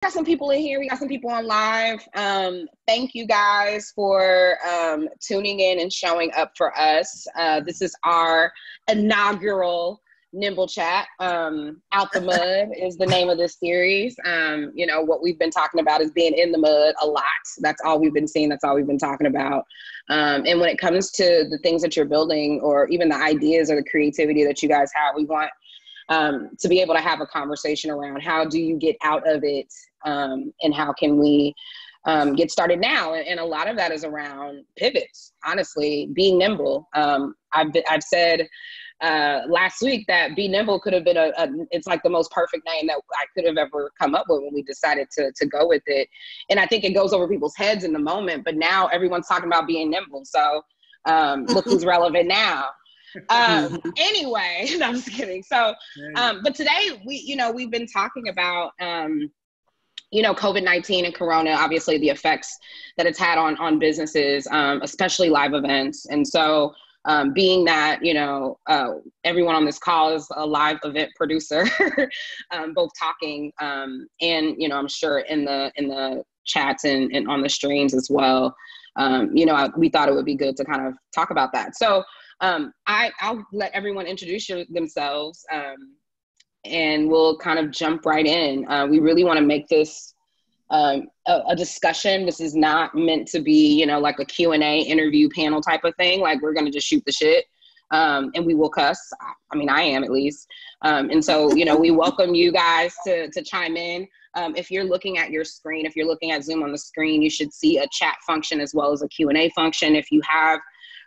got some people in here. We got some people on live. Thank you guys for tuning in and showing up for us. This is our inaugural Nimble Chat. Out the Mud is the name of this series. You know, what we've been talking about is being in the mud a lot. That's all we've been seeing. That's all we've been talking about. And when it comes to the things that you're building, or even the ideas or the creativity that you guys have, we want to be able to have a conversation around how do you get out of it, and how can we get started now. And a lot of that is around pivots, honestly, being nimble. I've said last week that Be Nimble could have been it's like the most perfect name that I could have ever come up with when we decided to go with it. And I think it goes over people's heads in the moment, but now everyone's talking about being nimble. So look who's relevant now. Anyway, no, I'm just kidding. So, but today we've been talking about, COVID-19 and Corona, obviously the effects that it's had on businesses, especially live events. And so, being that, everyone on this call is a live event producer, both talking, and, I'm sure in the chats and on the streams as well, we thought it would be good to kind of talk about that. So, I'll let everyone introduce themselves, and we'll kind of jump right in. We really want to make this a discussion. This is not meant to be, like a Q&A interview panel type of thing. Like, we're going to just shoot the shit, and we will cuss. I mean, I am at least. And so, we welcome you guys to chime in. If you're looking at your screen, if you're looking at Zoom on the screen, you should see a chat function as well as a Q&A function. If you have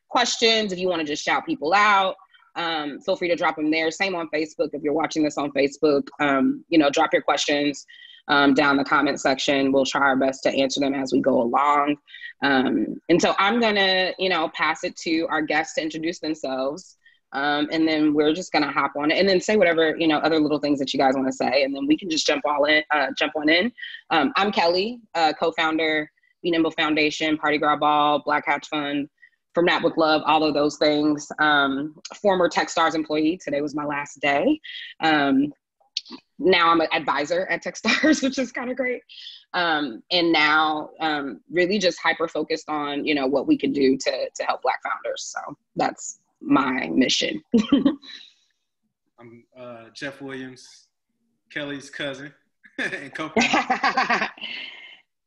questions, if you want to just shout people out, feel free to drop them there. Same on Facebook. If you're watching this on Facebook, drop your questions down the comment section. We'll try our best to answer them as we go along. And so I'm gonna, pass it to our guests to introduce themselves. And then we're just gonna hop on it and then say whatever, other little things that you guys want to say, and then we can just jump on in. I'm Kelli, co-founder, Be Nimble Foundation, Party Girl Ball, Black Hatch Fund, From That With Love, all of those things. Former Techstars employee. Today was my last day. Now I'm an advisor at Techstars, which is kind of great. And now really just hyper-focused on, what we can do to help Black founders. So that's my mission. I'm Jeff Williams, Kelly's cousin and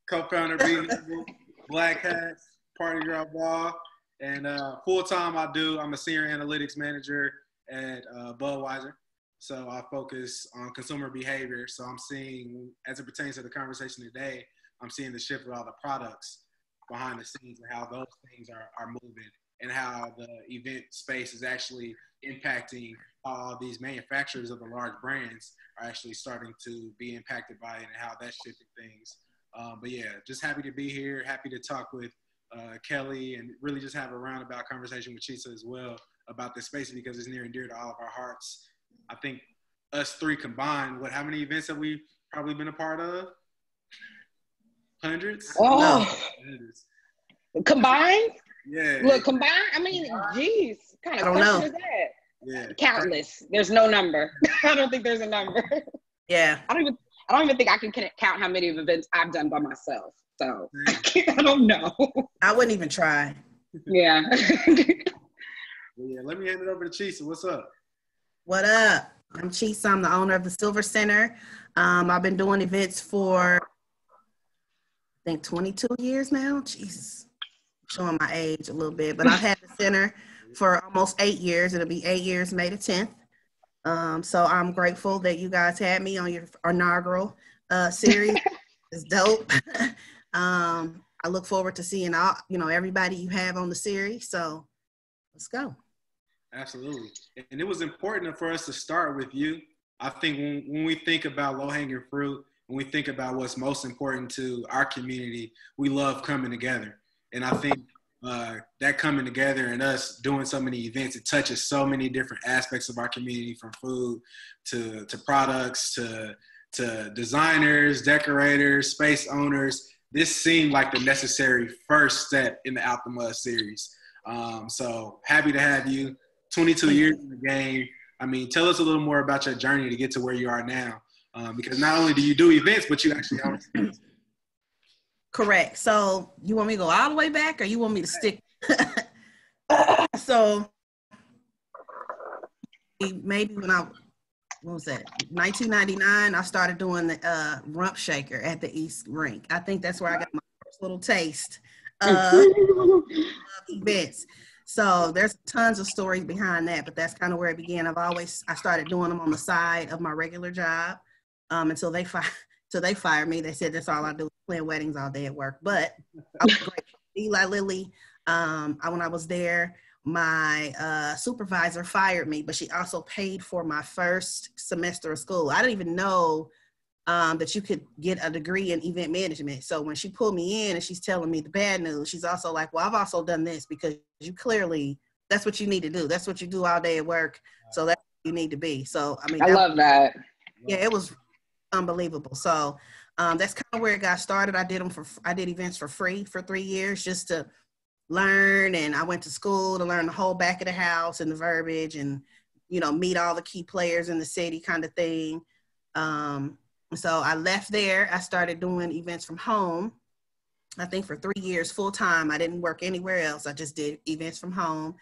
co-founder, Be Nimble, Black Hats, Party Girl Ball. And full-time I'm a senior analytics manager at Budweiser. So I focus on consumer behavior. So I'm seeing, as it pertains to the conversation today, I'm seeing the shift of all the products behind the scenes and how those things are moving, and how the event space is actually impacting how these manufacturers of the large brands are actually starting to be impacted by it, and how that's shifting things. But yeah, just happy to be here. Happy to talk with Kelli, and really just have a roundabout conversation with Chesia as well about this space, because it's near and dear to all of our hearts. I think us three combined, how many events have we probably been a part of? Hundreds? Oh, no. Combined? Yeah. Look, combined? I mean, geez, what kind of question is that? Yeah. Countless. There's no number. I don't think there's a number. Yeah. I don't even think I can count how many events I've done by myself. So I don't know. I wouldn't even try. Yeah. Yeah. Let me hand it over to Chesia. What's up? What up? I'm Chesia. I'm the owner of the Silver Center. I've been doing events for, I think, 22 years now. Jesus, showing my age a little bit, but I've had the center for almost 8 years. It'll be 8 years, May the 10th. So I'm grateful that you guys had me on your inaugural series. It's dope. I look forward to seeing all, everybody you have on the series. So let's go. Absolutely. And it was important for us to start with you. I think when we think about low-hanging fruit, when we think about what's most important to our community, we love coming together. And I think that coming together and us doing so many events, it touches so many different aspects of our community, from food to products to designers, decorators, space owners. This seemed like the necessary first step in the Out the Mud series. So happy to have you. 22 years in the game. I mean, tell us a little more about your journey to get to where you are now. Because not only do you do events, but you actually are. Correct. So you want me to go all the way back, or you want me to stick? So maybe when what was that? 1999, I started doing the rump shaker at the East Rink. I think that's where I got my first little taste of events. So there's tons of stories behind that, but that's kind of where it began. I started doing them on the side of my regular job until they fired me. They said that's all I do, plan weddings all day at work. But I was great. Eli Lilly, when I was there, my supervisor fired me, but she also paid for my first semester of school. I didn't even know that you could get a degree in event management. So when she pulled me in and she's telling me the bad news, she's also like, well, I've also done this because you clearly, that's what you need to do. That's what you do all day at work. So that's what you need to be. So, I mean, I love that. Yeah, it was unbelievable. So that's kind of where it got started. I did events for free for 3 years just to learn. And I went to school to learn the whole back of the house and the verbiage and, meet all the key players in the city kind of thing. So I left there. I started doing events from home, I think for 3 years full time. I didn't work anywhere else. I just did events from home.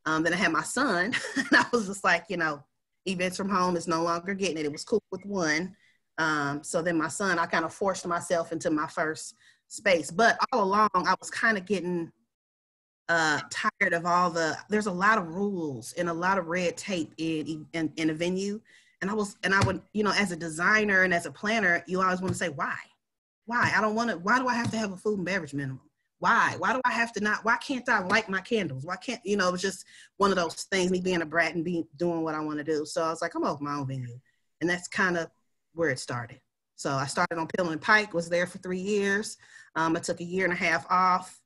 Then I had my son and I was just like, events from home is no longer getting it. It was cool with one. So then my son, I kind of forced myself into my first space. But all along, I was kind of getting tired of there's a lot of rules and a lot of red tape in a venue. And I would, as a designer and as a planner, you always want to say, why? Why do I have to have a food and beverage minimum? Why do I have to why can't I light my candles? Why can't, it was just one of those things, me being a brat and doing what I want to do. So I was like, I'm open my own venue. And that's kind of where it started. So I started on Pill and Pike, was there for 3 years. I took a year and a half off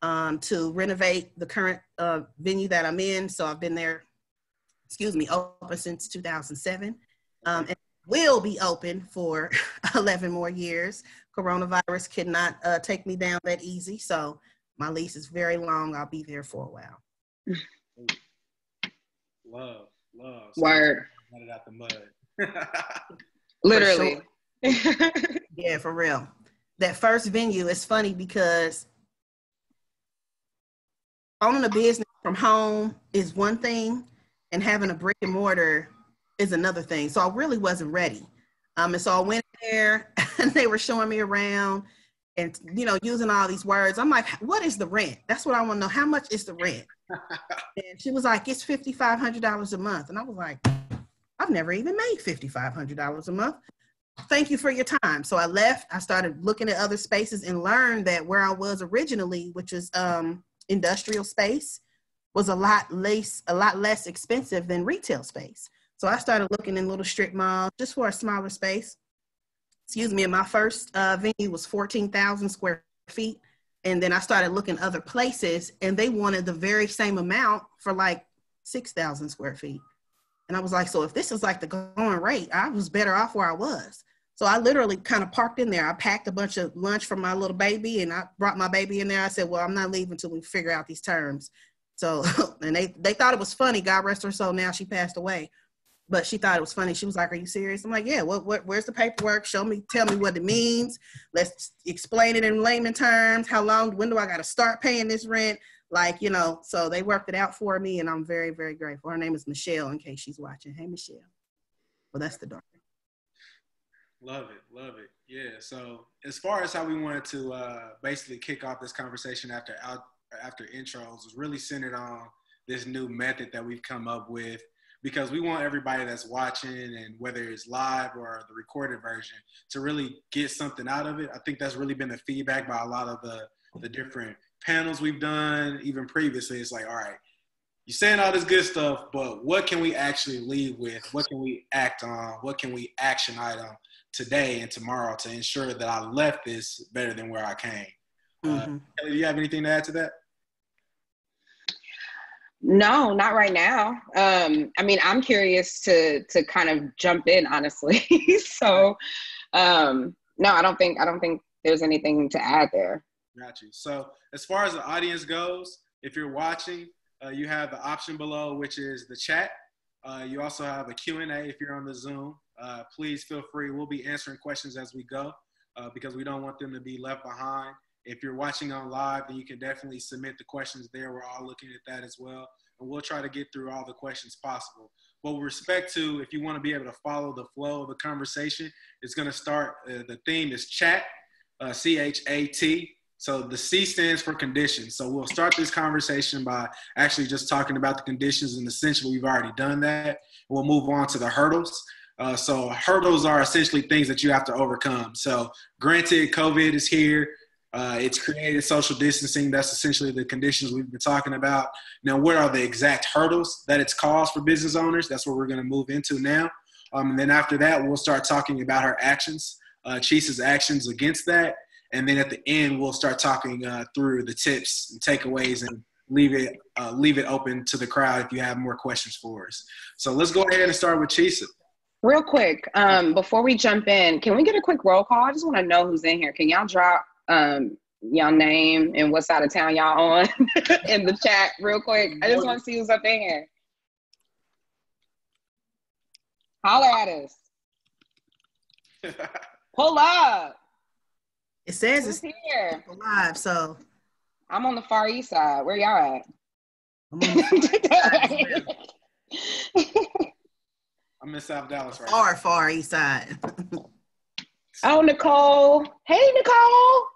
to renovate the current venue that I'm in. So I've been there, open since 2007. And will be open for 11 more years. Coronavirus cannot take me down that easy. So my lease is very long. I'll be there for a while. Love. So Word. Got it out the mud. Literally. Sure. Yeah, for real. That first venue is funny because owning a business from home is one thing and having a brick and mortar is another thing. So I really wasn't ready. And so I went there and they were showing me around and, using all these words. I'm like, what is the rent? That's what I want to know. How much is the rent? And she was like, it's $5,500 a month. And I was like, I've never even made $5,500 a month. Thank you for your time. So I left. I started looking at other spaces and learned that where I was originally, which is industrial space, was a lot less expensive than retail space. So I started looking in little strip malls just for a smaller space. And my first venue was 14,000 square feet. And then I started looking other places and they wanted the very same amount for like 6,000 square feet. And I was like, so if this is like the going rate, I was better off where I was. So I literally kind of parked in there. I packed a bunch of lunch for my little baby and I brought my baby in there. I said, well, I'm not leaving until we figure out these terms. So, and they thought it was funny. God rest her soul. Now she passed away. But she thought it was funny. She was like, are you serious? I'm like, yeah, where's the paperwork? Tell me what it means. Let's explain it in layman terms. When do I got to start paying this rent? So they worked it out for me and I'm very, very grateful. Her name is Michelle, in case she's watching. Hey, Michelle. Well, that's the daughter. Love it. Yeah. So as far as how we wanted to basically kick off this conversation after intros was really centered on this new method that we've come up with, because we want everybody that's watching, and whether it's live or the recorded version, to really get something out of it. I think that's really been the feedback by a lot of the different panels we've done, even previously. It's like, all right, you're saying all this good stuff, but what can we actually leave with? What can we act on? What can we action item today and tomorrow to ensure that I left this better than where I came? Kelli, do you have anything to add to that? No, not right now. I'm curious to kind of jump in, honestly. So, no, I don't think there's anything to add there. Got you. So as far as the audience goes, if you're watching, you have the option below, which is the chat. You also have a Q&A if you're on the Zoom. please feel free. We'll be answering questions as we go because we don't want them to be left behind. If you're watching on live, then you can definitely submit the questions there. We're all looking at that as well. And we'll try to get through all the questions possible. But with respect to, if you want to be able to follow the flow of the conversation, it's going to start, the theme is chat, C-H-A-T. So the C stands for conditions. So we'll start this conversation by actually just talking about the conditions, and essentially we've already done that. We'll move on to the hurdles. So hurdles are essentially things that you have to overcome. So granted, COVID is here. It's created social distancing. That's essentially the conditions we've been talking about. Now, what are the exact hurdles that it's caused for business owners? That's what we're going to move into now. And then after that, we'll start talking about her actions, Chesia's actions against that. And then at the end, we'll start talking through the tips and takeaways, and leave it open to the crowd if you have more questions for us. So let's go ahead and start with Chesia. Real quick, before we jump in, can we get a quick roll call? I just want to know who's in here. Can y'all drop y'all name and what side of town y'all on in the chat real quick? I just want to see who's up in here. Holler at us. Pull up. It says Who's it's here live, so I'm on the far east side. Where y'all at? I'm on the I'm in South Dallas right now. far east side. Oh, Nicole. Hey, Nicole.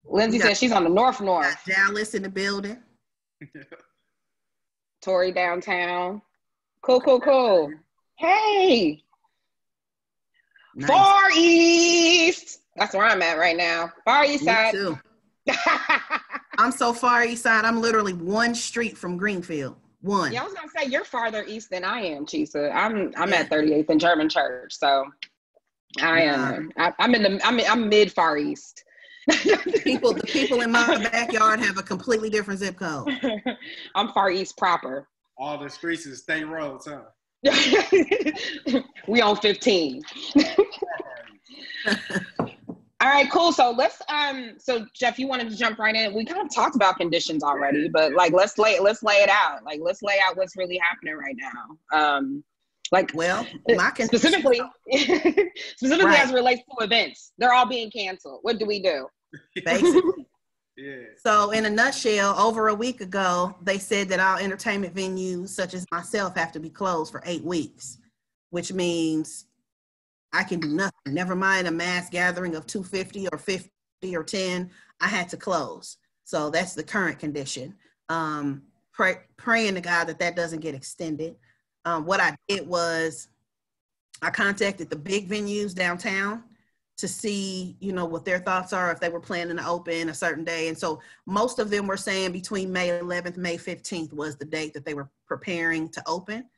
Lindsay said she's on the north. Dallas in the building. Tori downtown. Cool. Hey. Nice. Far east. That's where I'm at right now. Far east side. Me too. I'm so far east side. I'm literally one street from Greenfield. One. Yeah, I was gonna say you're farther east than I am, Chesia. I'm at 38th and German Church, so I'm mid far east. The people in my backyard have a completely different zip code. I'm far east proper. All the streets is state roads, huh? We on 15. All right, cool. So let's so Jeff, you wanted to jump right in. We kind of talked about conditions already, but like let's lay it out. Like let's lay out what's really happening right now. Specifically right. As it relates to events, they're all being canceled. What do we do? Basically. Yeah. So in a nutshell, over a week ago, they said that all entertainment venues, such as myself, have to be closed for 8 weeks, which means I can do nothing. Never mind a mass gathering of 250 or 50 or 10. I had to close. So that's the current condition. Praying to God that doesn't get extended. What I did was I contacted the big venues downtown to see, what their thoughts are, if they were planning to open a certain day. And so most of them were saying between May 11th, May 15th was the date that they were preparing to open.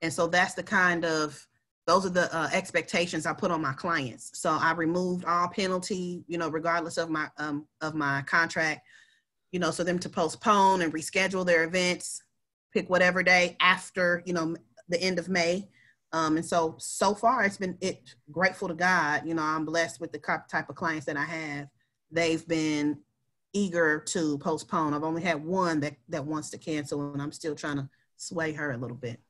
And so those are the expectations I put on my clients. So I removed all penalty, regardless of my contract, so them to postpone and reschedule their events, pick whatever day after, the end of May. And so far it's been grateful to God. I'm blessed with the type of clients that I have. They've been eager to postpone. I've only had one that wants to cancel, and I'm still trying to sway her a little bit.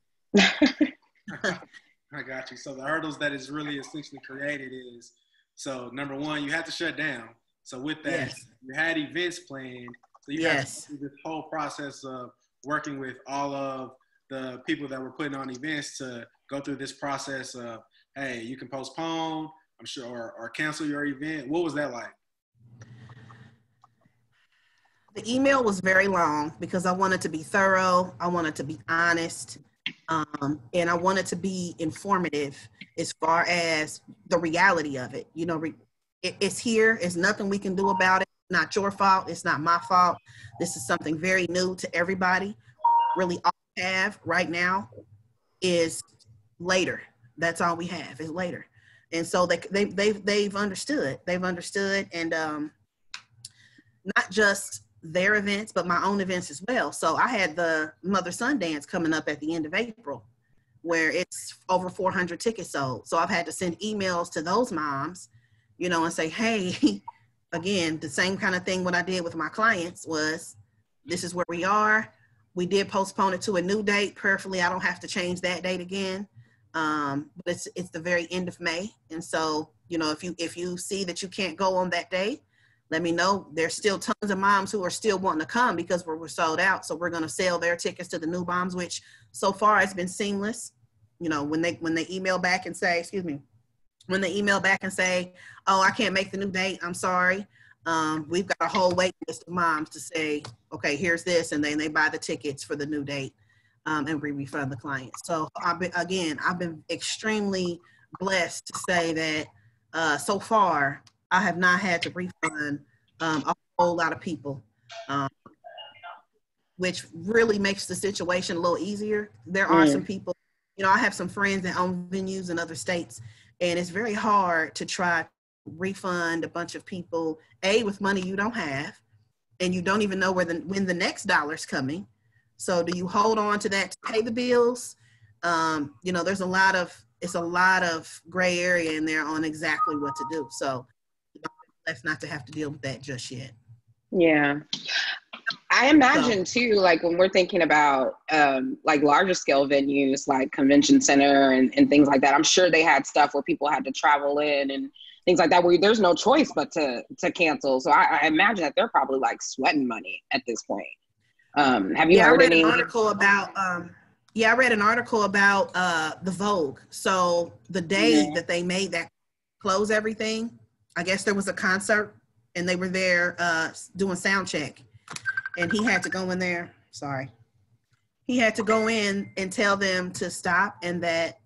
I got you. So the hurdles that is really essentially created is, so number one, you have to shut down. So with that, yes. You had events planned. So you have to do this whole process of working with all of the people that were putting on events to go through this process of, hey, you can postpone, I'm sure, or cancel your event. What was that like? The email was very long because I wanted to be thorough. I wanted to be honest. And I wanted to be informative as far as the reality of it. It's here. It's nothing we can do about it. Not your fault. It's not my fault. This is something very new to everybody. Really, all we have right now is later. That's all we have is later. And so they've understood. They've understood, and not just their events, but my own events as well. So I had the mother-son dance coming up at the end of April, where it's over 400 tickets sold. So I've had to send emails to those moms, and say, hey, again, the same kind of thing what I did with my clients was, this is where we are. We did postpone it to a new date. Prayerfully, I don't have to change that date again. But it's the very end of May. And so, you know, if you see that you can't go on that day, let me know. There's still tons of moms who are still wanting to come because we're sold out. So we're going to sell their tickets to the new moms, which so far has been seamless. You know, when they email back and say, when they email back and say, oh, I can't make the new date, I'm sorry. We've got a whole wait list of moms to say, okay, here's this. And then they buy the tickets for the new date. And we refund the client. So I've been extremely blessed to say that so far I have not had to refund a whole lot of people, which really makes the situation a little easier. There are some people, you know, I have some friends that own venues in other states, and it's very hard to try to refund a bunch of people, with money you don't have, and you don't even know when the next dollar's coming. So do you hold on to that to pay the bills? You know, it's a lot of gray area in there on exactly what to do. So let's not to have to deal with that just yet. Yeah. I imagine too, like when we're thinking about like larger scale venues like convention center and things like that, I'm sure they had stuff where people had to travel in and things like that, where there's no choice but to cancel. So I imagine that they're probably like sweating money at this point. Have you heard any? I read an article about the Vogue. So the day that they made that close everything, I guess there was a concert and they were there doing sound check, and he had to go in there. He had to go in and tell them to stop and that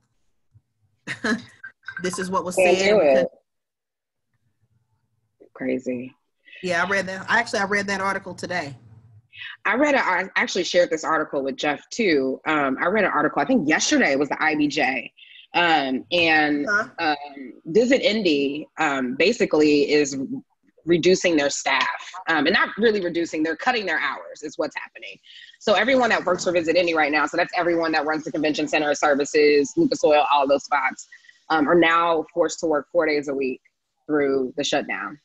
this is what was said. Crazy. Yeah, I read that. I read that article today. I actually shared this article with Jeff too. I read an article, I think yesterday was the IBJ. Visit Indy basically is reducing their staff, and not really reducing, they're cutting their hours is what's happening. So everyone that works for Visit Indy right now, so that's everyone that runs the convention center services, Lucas Oil, all of those spots, are now forced to work 4 days a week through the shutdown,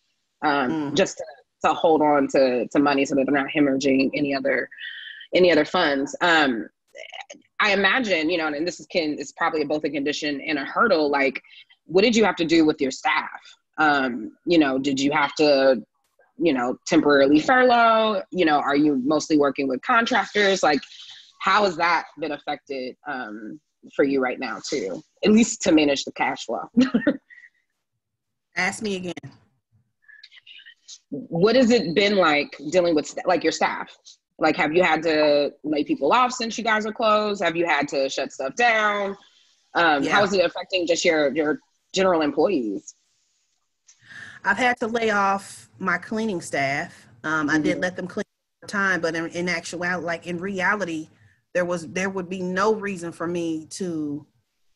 just to hold on to money so that they're not hemorrhaging any other funds. I imagine, you know, and this is probably both a condition and a hurdle. Like, what did you have to do with your staff? You know, did you have to, you know, temporarily furlough? You know, are you mostly working with contractors? Like, how has that been affected for you right now too, at least to manage the cash flow? Ask me again. What has it been like dealing with like your staff? Like, have you had to lay people off since you guys are closed? Have you had to shut stuff down? How is it affecting just your general employees? I've had to lay off my cleaning staff. I did let them clean for time, but in actuality, like in reality, there would be no reason for me to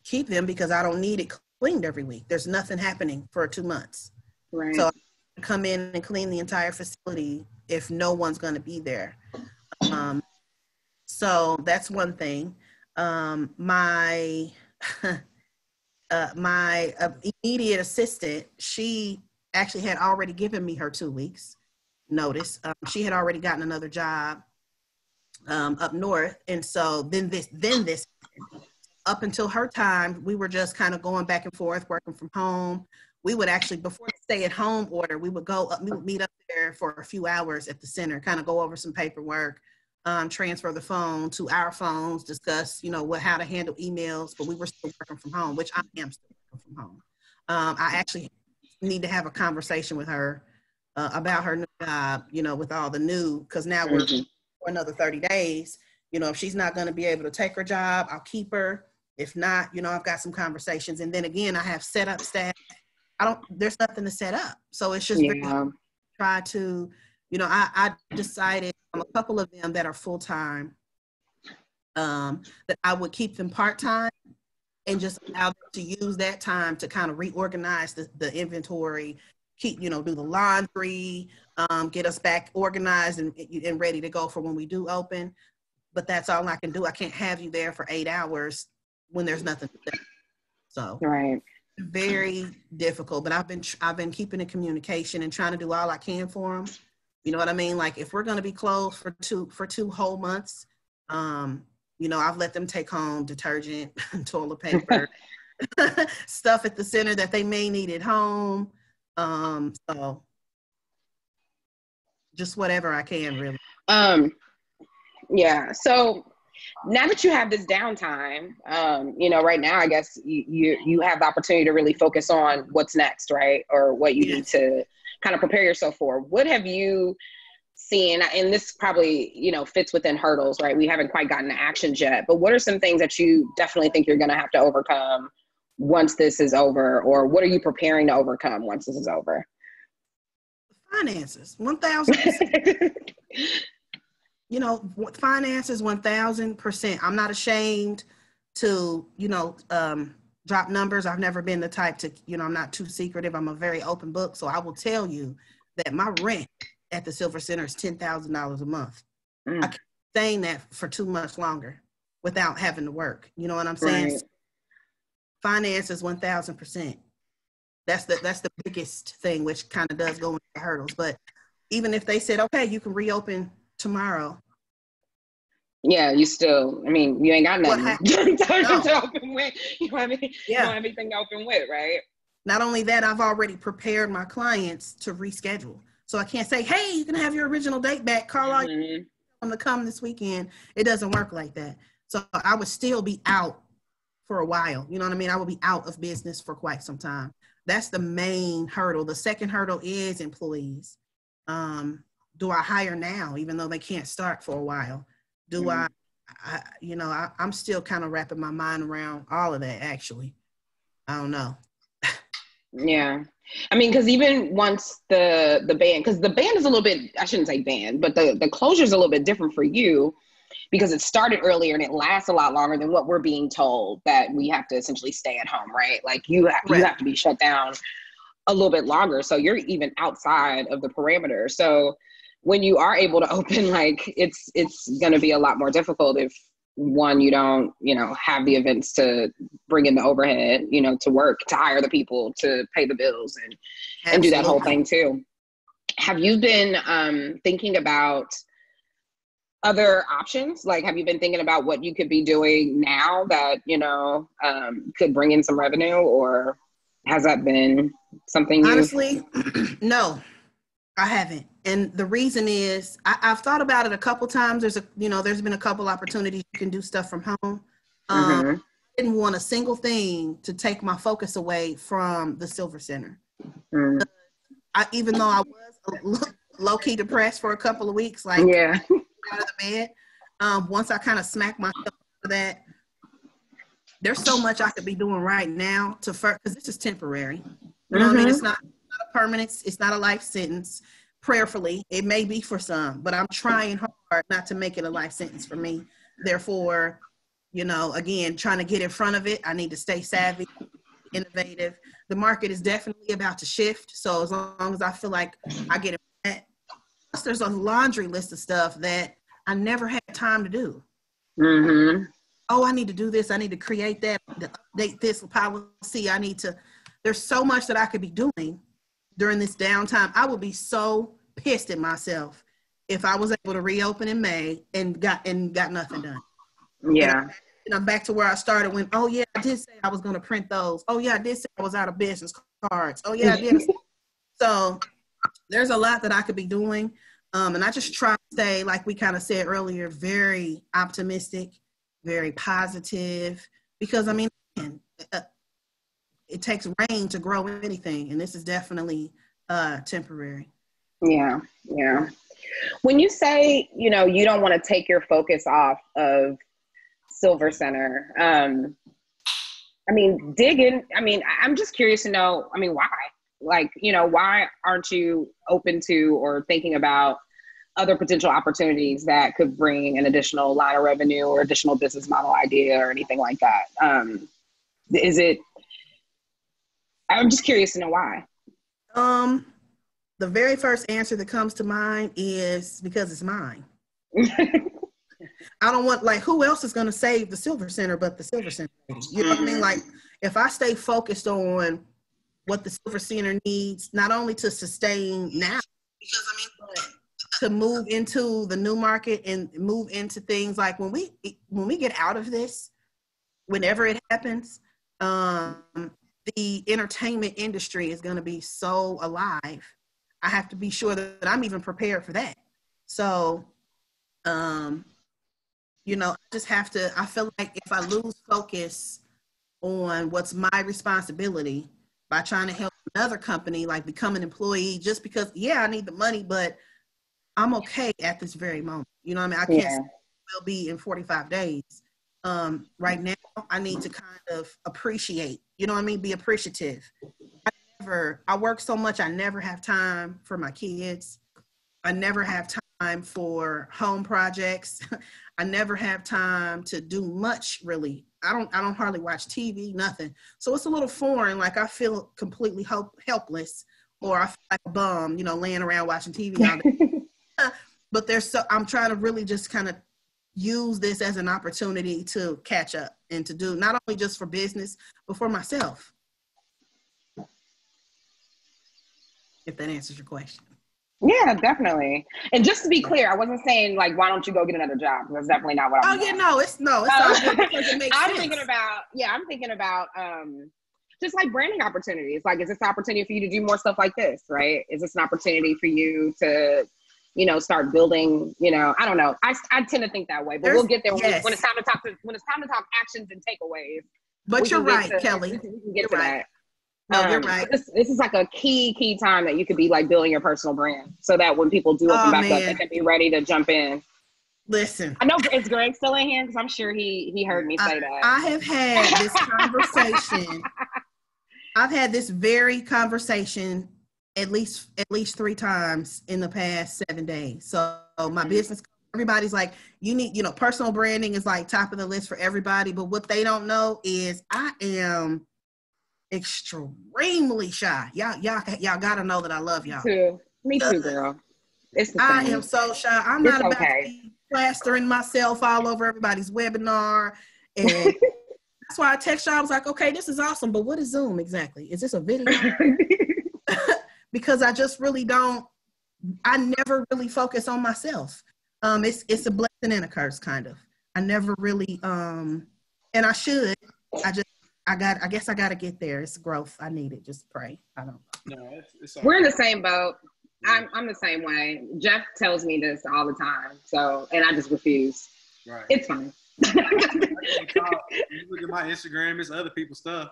keep them because I don't need it cleaned every week. There's nothing happening for 2 months. Right. So I come in and clean the entire facility if no one's going to be there. So that's one thing. My immediate assistant, she actually had already given me her 2 weeks notice. She had already gotten another job up north. And so then this up until her time, we were just kind of going back and forth, working from home. We would actually, before the stay-at-home order, we would meet up there for a few hours at the center, kind of go over some paperwork, transfer the phone to our phones, discuss, you know, how to handle emails, but we were still working from home, which I am still working from home. I actually need to have a conversation with her about her new job, you know, with all the new, because now we're for another 30 days. You know, if she's not going to be able to take her job, I'll keep her. If not, you know, I've got some conversations. And then again, I have set up staff. There's nothing to set up. So it's just try to, you know, I decided a couple of them that are full-time, that I would keep them part-time and just allow them to use that time to kind of reorganize the inventory, do the laundry, get us back organized and ready to go for when we do open. But that's all I can do. I can't have you there for 8 hours when there's nothing to do. So right. Very difficult, but I've been keeping in communication and trying to do all I can for them. You know what I mean? Like if we're going to be closed for two whole months, You know, I've let them take home detergent, toilet paper, stuff at the center that they may need at home. So just whatever I can, really. Yeah. So now that you have this downtime, you know, right now, I guess you have the opportunity to really focus on what's next, right? Or what you need to kind of prepare yourself for. What have you seen? And this probably, you know, fits within hurdles, right? We haven't quite gotten to actions yet, but what are some things that you definitely think you're going to have to overcome once this is over? Or what are you preparing to overcome once this is over? Finances, 1,000%. You know, finances, 1,000%. I'm not ashamed to, you know, drop numbers. I've never been the type to, you know, I'm not too secretive. I'm a very open book. So I will tell you that my rent at the Silver Center is $10,000 a month. I can't sustain that for too much longer without having to work. You know what I'm saying? Right. Finances, 1,000%. That's the biggest thing, which kind of does go into hurdles. But even if they said, okay, you can reopen tomorrow. Yeah, you still, I mean, you ain't got nothing to open with. You don't have anything to open with, right? Not only that, I've already prepared my clients to reschedule. So I can't say, hey, you can have your original date back. Call out to come this weekend. It doesn't work like that. So I would still be out for a while. You know what I mean? I will be out of business for quite some time. That's the main hurdle. The second hurdle is employees. Do I hire now, even though they can't start for a while? Do I'm still kind of wrapping my mind around all of that, actually. I don't know. Yeah. I mean, because even once the ban, because the ban is a little bit, I shouldn't say ban, but the closure is a little bit different for you because it started earlier and it lasts a lot longer than what we're being told that we have to essentially stay at home, right? Like you have to be shut down a little bit longer. So you're even outside of the parameter. So when you are able to open, like it's going to be a lot more difficult if one, you don't, you know, have the events to bring in the overhead, you know, to work, to hire the people, to pay the bills and do that whole thing too. Have you been thinking about other options? Like, have you been thinking about what you could be doing now that, you know, could bring in some revenue, or has that been something honestly, no, I haven't. And the reason is I've thought about it a couple times. There's been a couple opportunities you can do stuff from home. I didn't want a single thing to take my focus away from the Silver Center. Even though I was low-key depressed for a couple of weeks, like out of the bed, once I kind of smacked myself for that, there's so much I could be doing right now because this is temporary. You know what I mean? It's not a permanent, it's not a life sentence. Prayerfully, it may be for some, but I'm trying hard not to make it a life sentence for me. Therefore, you know, again, trying to get in front of it, I need to stay savvy, innovative. The market is definitely about to shift. So as long as I feel like I get it, plus there's a laundry list of stuff that I never had time to do. Oh, I need to do this. I need to create that, to update this policy. There's so much that I could be doing during this downtime. I would be so pissed at myself if I was able to reopen in May and got nothing done. Yeah. And I'm back to where I started when, oh yeah, I did say I was going to print those. Oh yeah, I did say I was out of business cards. Oh yeah, I did. So there's a lot that I could be doing. And I just try to stay, like we kind of said earlier, very optimistic, very positive, because I mean, it takes rain to grow anything, and this is definitely temporary. Yeah. When you say, you know, you don't want to take your focus off of Silver Center, I mean, I'm just curious to know, I mean, why? Like, you know, why aren't you open to or thinking about other potential opportunities that could bring an additional line of revenue or additional business model idea or anything like that? I'm just curious to know why. The very first answer that comes to mind is because it's mine. I don't want, like, who else is going to save the Silver Center but the Silver Center? You know what I mean? Like, if I stay focused on what the Silver Center needs, not only to sustain now, because I mean, but to move into the new market and move into things like when we get out of this, whenever it happens, the entertainment industry is going to be so alive. I have to be sure that I'm even prepared for that. So, you know, I feel like if I lose focus on what's my responsibility by trying to help another company, like become an employee, just because, yeah, I need the money, but I'm okay at this very moment. You know what I mean? I can't say will be in 45 days. Right now, I need to kind of appreciate, you know what I mean? Be appreciative. I work so much, I never have time for my kids. I never have time for home projects. I never have time to do much, really. I don't hardly watch TV, nothing. So it's a little foreign. Like I feel completely helpless, or I feel like a bum, you know, laying around watching TV all day. But I'm trying to really just kind of use this as an opportunity to catch up and to do not only just for business, but for myself. If that answers your question. Yeah, definitely. And just to be clear, I wasn't saying like, why don't you go get another job? That's definitely not what I'm saying. It's all good because it makes I'm sense. thinking about just like branding opportunities. Like, is this an opportunity for you to do more stuff like this, right? Is this an opportunity for you to, you know, start building, you know, I don't know. I tend to think that way, but we'll get there when it's time to talk actions and takeaways. But you're right, Kelli. We can get to that. No, you're right. This is like a key time that you could be like building your personal brand, so that when people do open back up, they can be ready to jump in. Listen, I know, is Greg still in here? Because I'm sure he heard me say that. I have had this conversation. I've had this very conversation at least 3 times in the past 7 days. So my business, everybody's like, you need, you know, personal branding is like top of the list for everybody. But what they don't know is I am extremely shy. Y'all gotta know that I love y'all. Me too, girl. I am so shy. I'm not about to be plastering myself all over everybody's webinar. And that's why I text y'all. I was like, okay, this is awesome, but what is Zoom exactly? Is this a video? Because I just really I never really focus on myself. It's a blessing and a curse, kind of. I never really, and I should. I guess I got to get there. It's growth. I need it. Just pray. I don't know. No, it's We're in the same boat. I'm the same way. Jeff tells me this all the time. So, and I just refuse. Right. It's fine. You look at my Instagram, it's other people's stuff.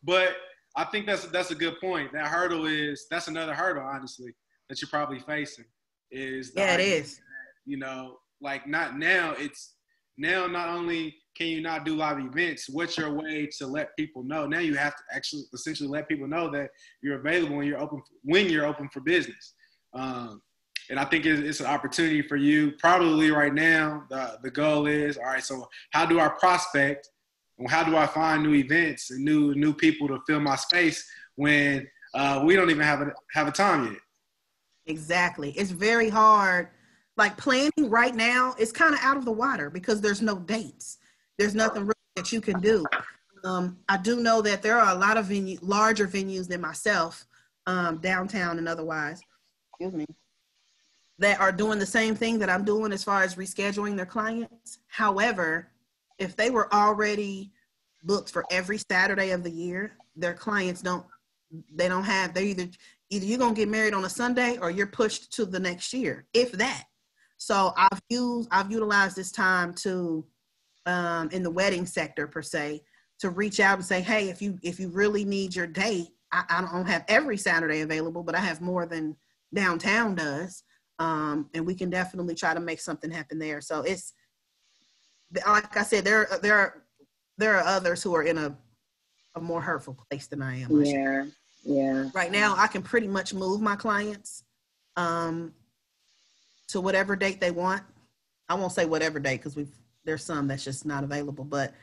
But I think that's a good point. That's another hurdle, honestly, that you're probably facing. It is. You know, like not only can you not do live events, what's your way to let people know? Now you have to actually essentially let people know that you're available when you're open for business. And I think it's an opportunity for you. Probably right now, the goal is, all right, so how do I prospect? And how do I find new events and new people to fill my space when we don't even have a time yet? Exactly. It's very hard. Like planning right now is kind of out of the water because there's no dates. There's nothing really that you can do. I do know that there are a lot of larger venues than myself, downtown and otherwise, that are doing the same thing that I'm doing as far as rescheduling their clients. However, if they were already booked for every Saturday of the year, their clients they're either you're going to get married on a Sunday or you're pushed to the next year, if that. So I've utilized this time to, in the wedding sector per se, to reach out and say, hey, if you really need your date, I don't have every Saturday available, but I have more than downtown does. And we can definitely try to make something happen there. So it's, like I said, there are others who are in a more hurtful place than I am. Yeah. Right now, I can pretty much move my clients to whatever date they want. I won't say whatever date because there's some that's just not available, but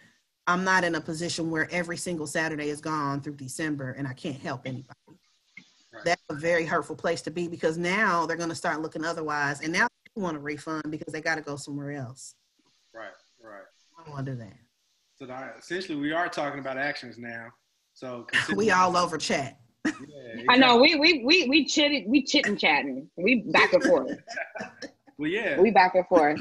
I'm not in a position where every single Saturday is gone through December and I can't help anybody. Right. That's a very hurtful place to be because now they're going to start looking otherwise. And now they want a refund because they got to go somewhere else. Right. I don't want to do that. So essentially we are talking about actions now. So we all over chat. exactly. I know we chitting chatting. We back and forth. Well, yeah. We back and forth.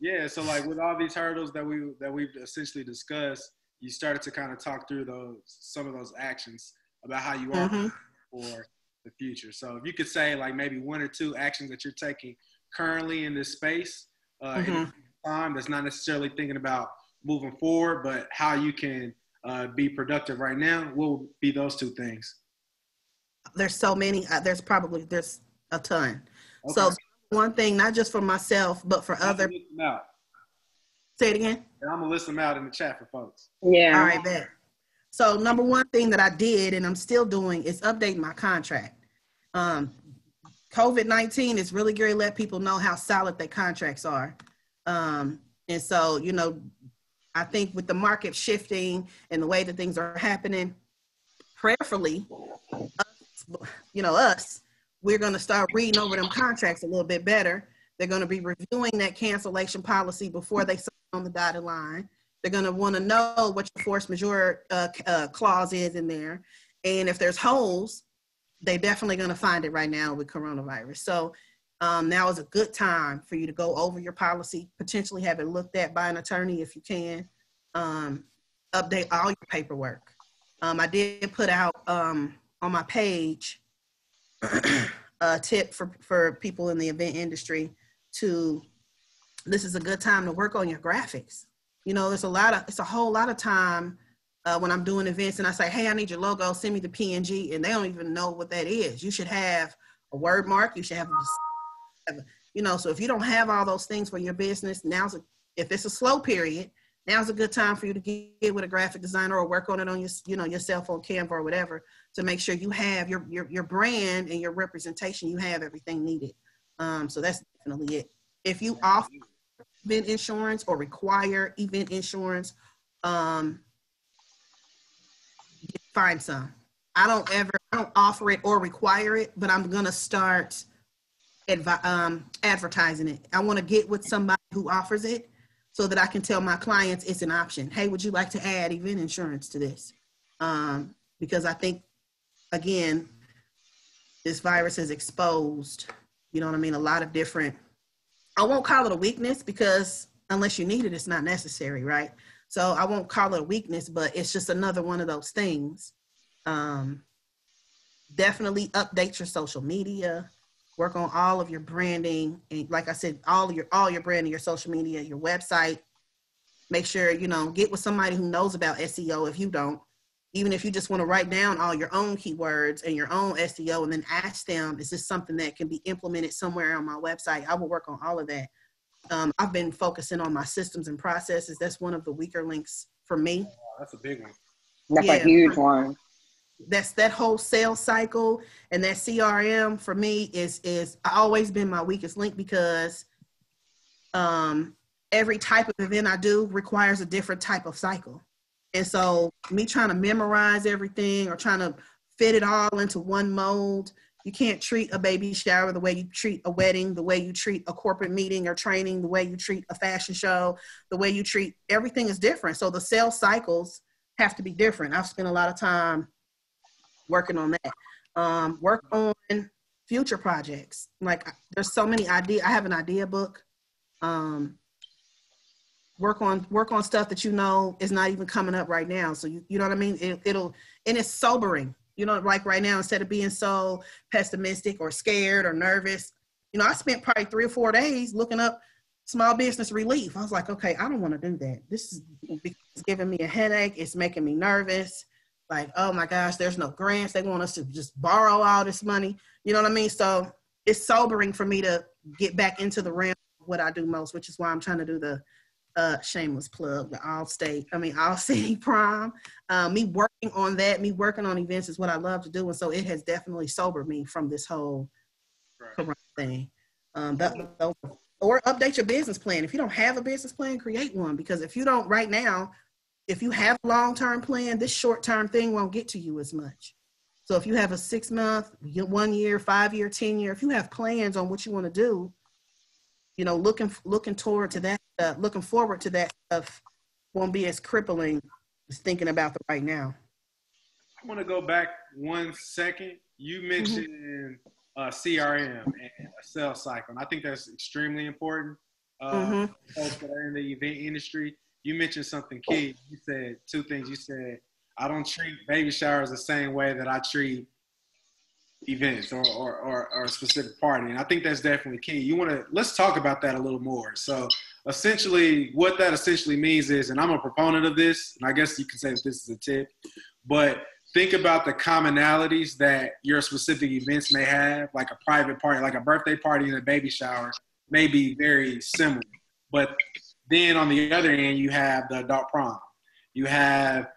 Yeah, so like with all these hurdles that we've essentially discussed, you started to kind of talk through some of those actions about how you are for the future. So if you could say like maybe one or two actions that you're taking currently in this space, in time that's not necessarily thinking about moving forward, but how you can be productive right now, what would be those two things? There's so many. There's a ton. Okay. So one thing, not just for myself, but for other. Say it again. And I'm gonna list them out in the chat for folks. Yeah. All right, bet. So number one thing that I did and I'm still doing is updating my contract. COVID-19 is really going to let people know how solid their contracts are. And so, you know, I think with the market shifting and the way that things are happening, prayerfully, us, we're going to start reading over them contracts a little bit better. They're going to be reviewing that cancellation policy before they sign on the dotted line. They're going to want to know what your force majeure clause is in there. And if there's holes, they're definitely going to find it right now with coronavirus. So now is a good time for you to go over your policy, potentially have it looked at by an attorney if you can, update all your paperwork. I did put out on my page a tip for people in the event industry this is a good time to work on your graphics. You know, it's a whole lot of time when I'm doing events and I say, hey, I need your logo, send me the PNG, and they don't even know what that is. You should have a word mark. You should have, so if you don't have all those things for your business, if it's a slow period, now's a good time for you to get with a graphic designer or work on it on your cell phone, Canva or whatever, to make sure you have your brand and your representation, you have everything needed. So that's definitely it. If you offer event insurance or require event insurance, find some. I don't offer it or require it, but I'm gonna start advertising it. I want to get with somebody who offers it so that I can tell my clients it's an option. Hey, would you like to add event insurance to this? Because I think, again, this virus has exposed, a lot of different, I won't call it a weakness because unless you need it, it's not necessary, right? So I won't call it a weakness, but it's just another one of those things. Definitely update your social media, work on all of your branding. And like I said, all your branding, your social media, your website. Make sure, get with somebody who knows about SEO if you don't. Even if you just want to write down all your own keywords and your own SEO and then ask them, is this something that can be implemented somewhere on my website? I will work on all of that. I've been focusing on my systems and processes. That's one of the weaker links for me. That's a big one. That's a huge one. That's that whole sales cycle and that CRM for me is always been my weakest link because every type of event I do requires a different type of cycle. And so me trying to memorize everything or trying to fit it all into one mold, you can't treat a baby shower the way you treat a wedding, the way you treat a corporate meeting or training, the way you treat a fashion show, the way you treat, everything is different. So the sales cycles have to be different. I've spent a lot of time working on that. Work on future projects. Like there's so many ideas. I have an idea book. Work on stuff that is not even coming up right now. So you know what I mean? And it's sobering. Like right now, instead of being so pessimistic or scared or nervous, I spent probably 3 or 4 days looking up small business relief. I was like, okay, I don't want to do that. This is giving me a headache. It's making me nervous. Like, oh my gosh, there's no grants. They want us to just borrow all this money. You know what I mean? So it's sobering for me to get back into the realm of what I do most, which is why I'm trying to do the shameless plug, the all-city prom. Me working on that, me working on events is what I love to do. And so it has definitely sobered me from this whole corona thing. Or update your business plan. If you don't have a business plan, create one. Because if you don't right now, if you have a long-term plan, this short-term thing won't get to you as much. So if you have a 6-month, 1 year, 5 year, 10 year, if you have plans on what you want to do, looking forward to that stuff won't be as crippling as thinking about the right now. I want to go back 1 second. You mentioned CRM and a sales cycle, and I think that's extremely important. Folks that are in the event industry, you mentioned something key. You said 2 things. You said, I don't treat baby showers the same way that I treat events or a specific party. And I think that's definitely key. Let's talk about that a little more. So essentially what that essentially means is, and I'm a proponent of this, and I guess you can say that this is a tip, but think about the commonalities that your specific events may have, like a private party, like a birthday party and a baby shower may be very similar. But then on the other end, you have the adult prom. You have,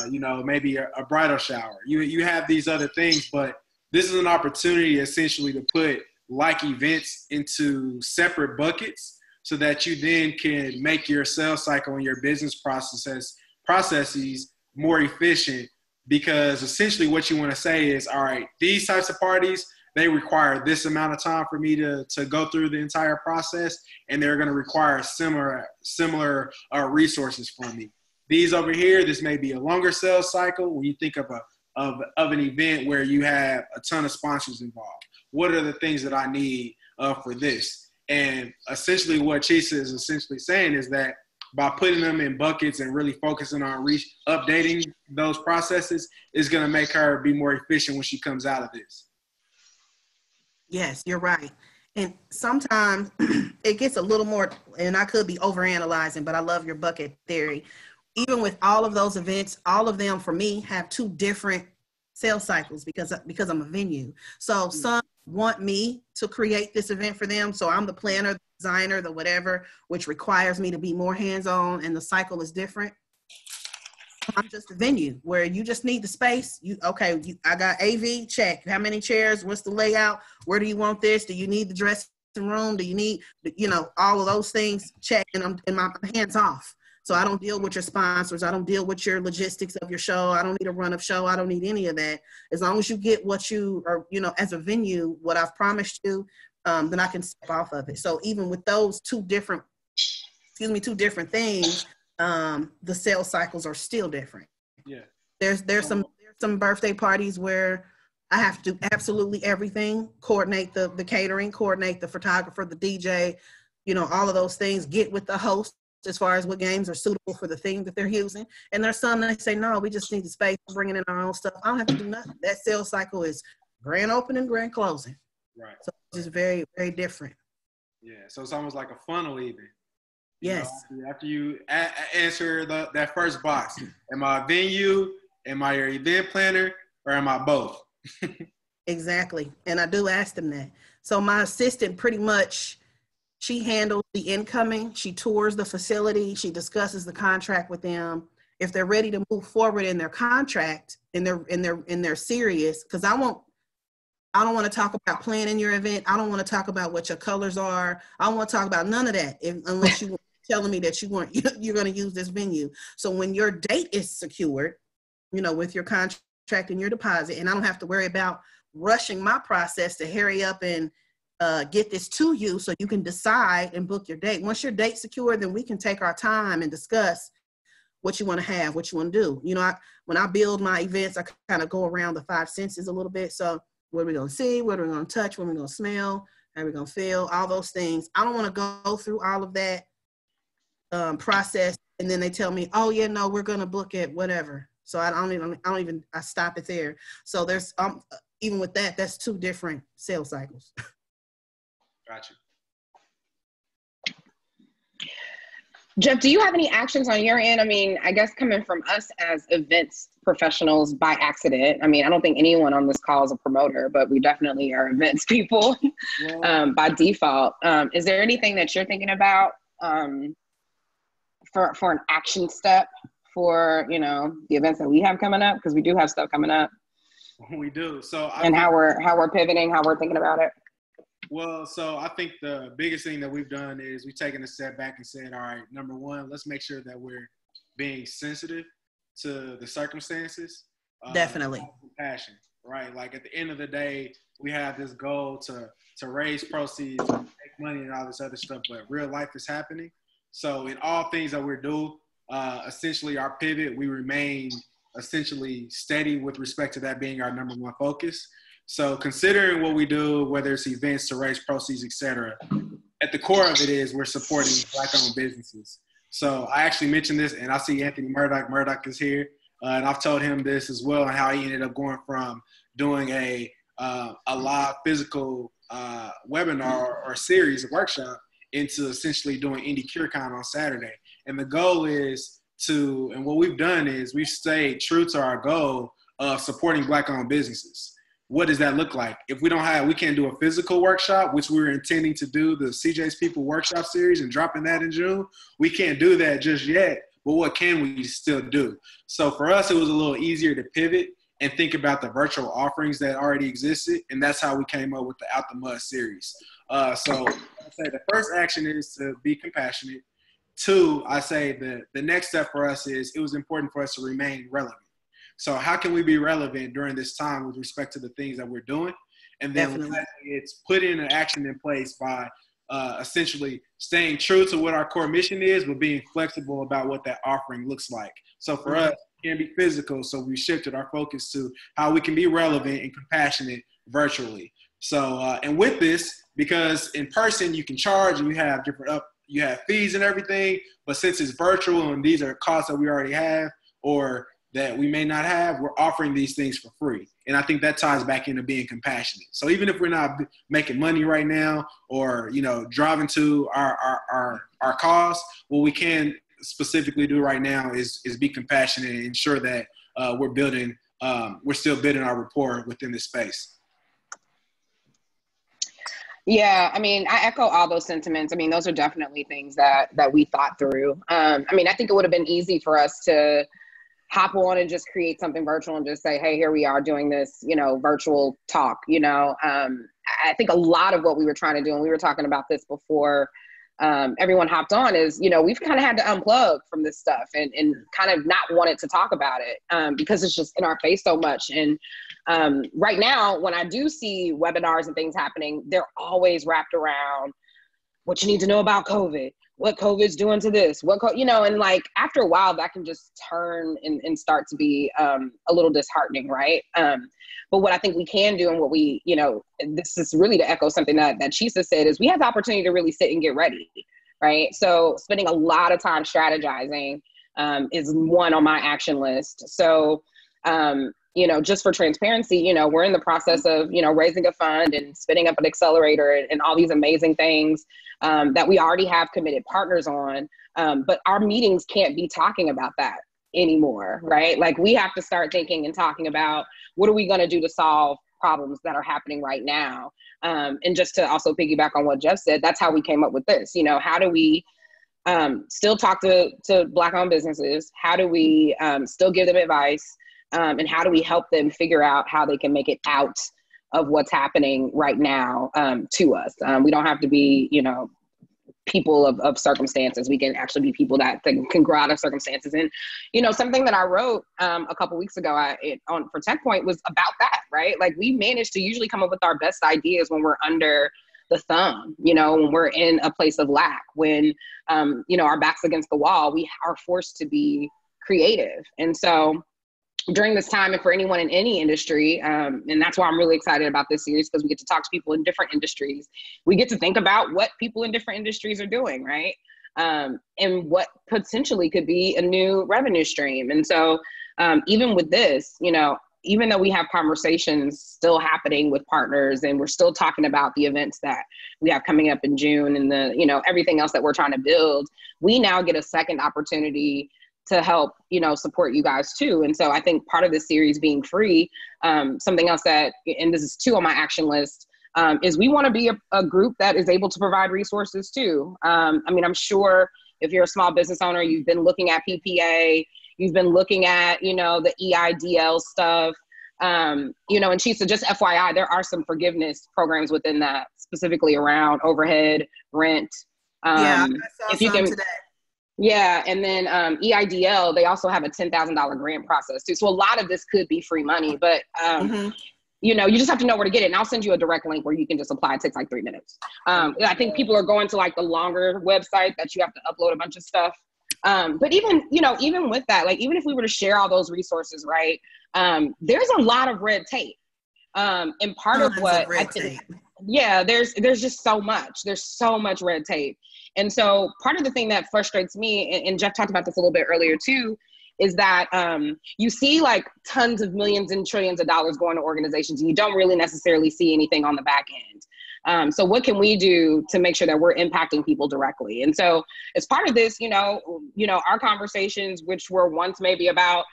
maybe a bridal shower. You have these other things, but this is an opportunity essentially to put like events into separate buckets so that you then can make your sales cycle and your business processes more efficient, because essentially what you want to say is, all right, these types of parties, they require this amount of time for me to go through the entire process, and they're going to require similar resources from me. These over here, this may be a longer sales cycle. When you think of an event where you have a ton of sponsors involved, what are the things that I need for this? And essentially what Chesia is essentially saying is that by putting them in buckets and really focusing on updating those processes is going to make her be more efficient when she comes out of this. Yes, you're right. And sometimes it gets a little more, and I could be overanalyzing, but I love your bucket theory. Even with all of those events, all of them for me have 2 different sales cycles because I'm a venue. So some want me to create this event for them. So I'm the planner, the designer, the whatever, which requires me to be more hands-on, and the cycle is different. I'm just a venue where you just need the space. I got AV, check. How many chairs? What's the layout? Where do you want this? Do you need the dressing room? Do you need, all of those things? Check. And my hands off. So I don't deal with your sponsors. I don't deal with your logistics of your show. I don't need a run of show. I don't need any of that. As long as you get what you are, as a venue, what I've promised you, then I can step off of it. So even with those two different things, the sales cycles are still different. Yeah. There's some birthday parties where I have to do absolutely everything, coordinate the catering, coordinate the photographer, the DJ, all of those things, get with the host as far as what games are suitable for the theme that they're using. And there's some that say, no, we just need the space, bringing in our own stuff. I don't have to do nothing. That sales cycle is grand opening, grand closing. Right. So it's just very, very different. Yeah. So it's almost like a funnel even. Yes. After you answer that first box, am I a venue? Am I your event planner? Or am I both? Exactly. And I do ask them that. So my assistant pretty much, she handles the incoming. She tours the facility. She discusses the contract with them. If they're ready to move forward in their contract and they're serious, because I don't want to talk about planning your event. I don't want to talk about what your colors are. I don't want to talk about none of that unless you telling me that you're going to use this venue. So when your date is secured, with your contract and your deposit, and I don't have to worry about rushing my process to hurry up and get this to you so you can decide and book your date. Once your date's secure, then we can take our time and discuss what you want to have, what you want to do. When I build my events, I kind of go around the 5 senses a little bit. So what are we going to see? What are we going to touch? What are we going to smell? How are we going to feel? All those things. I don't want to go through all of that process. And then they tell me, oh yeah, no, we're going to book it, whatever. So I stop it there. So there's, even with that, that's 2 different sales cycles. Gotcha. Jeff, do you have any actions on your end? I mean, I guess coming from us as events professionals by accident, I mean, I don't think anyone on this call is a promoter, but we definitely are events people by default. Is there anything that you're thinking about for an action step for, the events that we have coming up? Because we do have stuff coming up. We do. So how we're pivoting, how we're thinking about it. Well, so I think the biggest thing that we've done is we've taken a step back and said, all right, number one, let's make sure that we're being sensitive to the circumstances. Definitely. Compassion, right? Like at the end of the day, we have this goal to raise proceeds, and make money and all this other stuff, but real life is happening. So in all things that we're doing, essentially our pivot, we remain essentially steady with respect to that being our number one focus. So considering what we do, whether it's events to raise proceeds, et cetera, at the core of it is we're supporting Black-owned businesses. So I actually mentioned this, and I see Anthony Murdoch. Murdoch is here, and I've told him this as well, and how he ended up going from doing a live physical webinar or series, a workshop, into essentially doing Indie CureCon on Saturday. And the goal is to, and what we've done is we've stayed true to our goal of supporting Black-owned businesses. What does that look like? If we can't do a physical workshop, which we were intending to do, the CJ's People workshop series and dropping that in June. We can't do that just yet, but what can we still do? So for us, it was a little easier to pivot and think about the virtual offerings that already existed. And that's how we came up with the Out the Mud series. So I say the first action is to be compassionate. 2, I say the next step for us is it was important for us to remain relevant. So how can we be relevant during this time with respect to the things that we're doing? And then it's putting an action in place by essentially staying true to what our core mission is, but being flexible about what that offering looks like. So for us, it can be physical. So we shifted our focus to how we can be relevant and compassionate virtually. So, and with this, because in person you can charge and you have you have fees and everything, but since it's virtual and these are costs that we already have or that we may not have, we're offering these things for free. And I think that ties back into being compassionate. So even if we're not making money right now or, driving to our cause, what we can specifically do right now is be compassionate and ensure that we're still building our rapport within this space. Yeah, I echo all those sentiments. Those are definitely things that we thought through. I think it would have been easy for us to hop on and just create something virtual and just say, hey, here we are doing this, virtual talk, I think a lot of what we were trying to do, and we were talking about this before everyone hopped on, is, we've kind of had to unplug from this stuff and kind of not wanted to talk about it because it's just in our face so much. And right now, when I do see webinars and things happening, they're always wrapped around what you need to know about COVID, what COVID's doing to this, and like after a while that can just turn and start to be a little disheartening, right? But what I think we can do and what we, this is really to echo something that Chesia said, is we have the opportunity to really sit and get ready, right? So spending a lot of time strategizing is one on my action list. So, just for transparency, we're in the process of, raising a fund and spinning up an accelerator and all these amazing things that we already have committed partners on. But our meetings can't be talking about that anymore, right? Like we have to start thinking and talking about what are we going to do to solve problems that are happening right now. And just to also piggyback on what Jeff said, that's how we came up with this. How do we still talk to Black-owned businesses? How do we still give them advice? And how do we help them figure out how they can make it out of what's happening right now to us? We don't have to be, people of circumstances. We can actually be people that can grow out of circumstances. And, something that I wrote a couple weeks ago for TechPoint was about that, right? Like we managed to usually come up with our best ideas when we're under the thumb, when we're in a place of lack, when, our back's against the wall, we are forced to be creative. And so during this time, and for anyone in any industry, and that's why I'm really excited about this series, because we get to talk to people in different industries. We get to think about what people in different industries are doing, right? And what potentially could be a new revenue stream. And so even with this, even though we have conversations still happening with partners and we're still talking about the events that we have coming up in June and everything else that we're trying to build, we now get a second opportunity to help, support you guys too. And so I think part of this series being free, something else that, and this is 2 on my action list, is we want to be a group that is able to provide resources too. I'm sure if you're a small business owner, you've been looking at PPA, you've been looking at, the EIDL stuff, and Chesia, just FYI, there are some forgiveness programs within that, specifically around overhead, rent. I saw if you can, today. Yeah, and then EIDL, they also have a $10,000 grant process too. So a lot of this could be free money, but you just have to know where to get it. And I'll send you a direct link where you can just apply. It takes like 3 minutes. I think people are going to like the longer website that you have to upload a bunch of stuff. But even, even with that, like, even if we were to share all those resources, right, there's a lot of red tape. And part of what I think, there's just so much. There's so much red tape. And so part of the thing that frustrates me, and Jeff talked about this a little bit earlier too, is that you see like tons of millions and trillions of dollars going to organizations, and you don't really necessarily see anything on the back end. So what can we do to make sure that we're impacting people directly? And so as part of this, our conversations, which were once maybe about,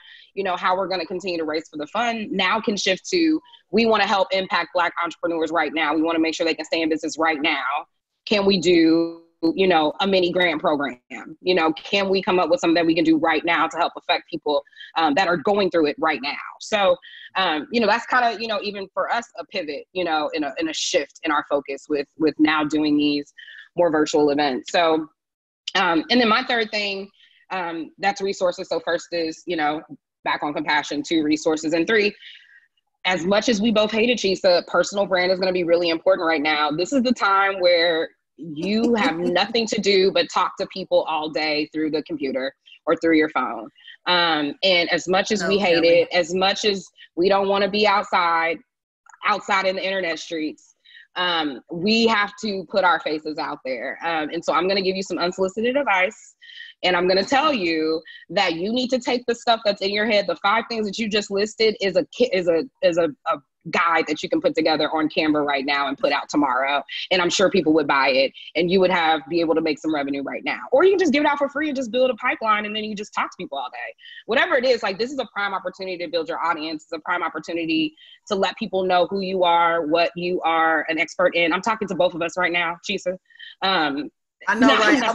how we're going to continue to race for the fund, now can shift to, we want to help impact Black entrepreneurs right now. We want to make sure they can stay in business right now. Can we do, a mini grant program? Can we come up with something that we can do right now to help affect people that are going through it right now? So, that's kind of, even for us, a pivot, in a shift in our focus with now doing these more virtual events. So, and then my third thing, that's resources. So first is, back on compassion, 2, resources, and 3, as much as we both hated Chesia, personal brand is going to be really important right now. This is the time where you have nothing to do but talk to people all day through the computer or through your phone. And as much as we hate it, as much as we don't want to be outside in the internet streets, we have to put our faces out there. And so I'm going to give you some unsolicited advice. And I'm going to tell you that you need to take the stuff that's in your head. The 5 things that you just listed is a guide that you can put together on Canva right now and put out tomorrow. And I'm sure people would buy it, and you would be able to make some revenue right now. Or you can just give it out for free and just build a pipeline, and then you just talk to people all day. Whatever it is, like, this is a prime opportunity to build your audience. It's a prime opportunity to let people know who you are, what you are an expert in. I'm talking to both of us right now, Chesia. I know, right? I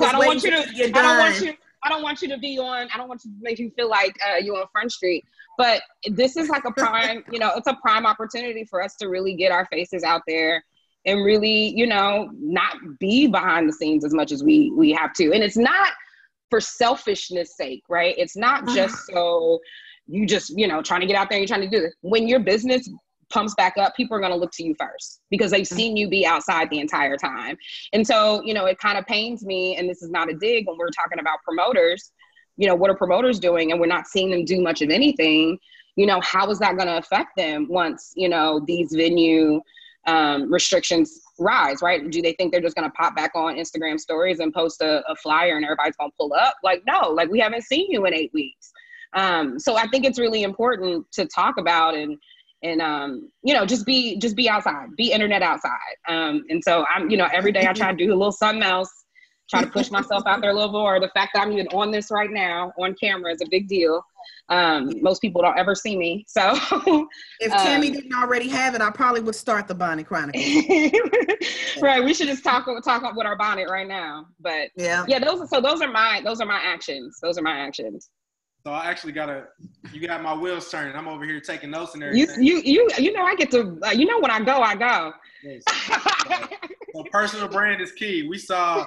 don't want you to be on, I don't want to make you feel like you're on Front Street, but this is like a prime, it's a prime opportunity for us to really get our faces out there and really, not be behind the scenes as much as we have to. And it's not for selfishness sake, right? It's not just so you just, trying to get out there and you're trying to do this. When your business pumps back up, people are going to look to you first because they've seen you be outside the entire time. And so, it kind of pains me, and this is not a dig, when we're talking about promoters, what are promoters doing? And we're not seeing them do much of anything. How is that going to affect them once, these venue restrictions rise, right? Do they think they're just going to pop back on Instagram stories and post a flyer and everybody's going to pull up? Like, no, like, we haven't seen you in 8 weeks. So I think it's really important to talk about and just be outside, be internet outside. And so I'm, every day I try to do a little something else, try to push myself out there a little more. The fact that I'm even on this right now on camera is a big deal. Most people don't ever see me. So if Tammy didn't already have it, I probably would start the Bonnet Chronicles. Right. We should just talk with our bonnet right now. But yeah, those are my actions. Those are my actions. So I actually you got my wheels turning. I'm over here taking notes and everything. I get to, when I go. Yes. So personal brand is key. We saw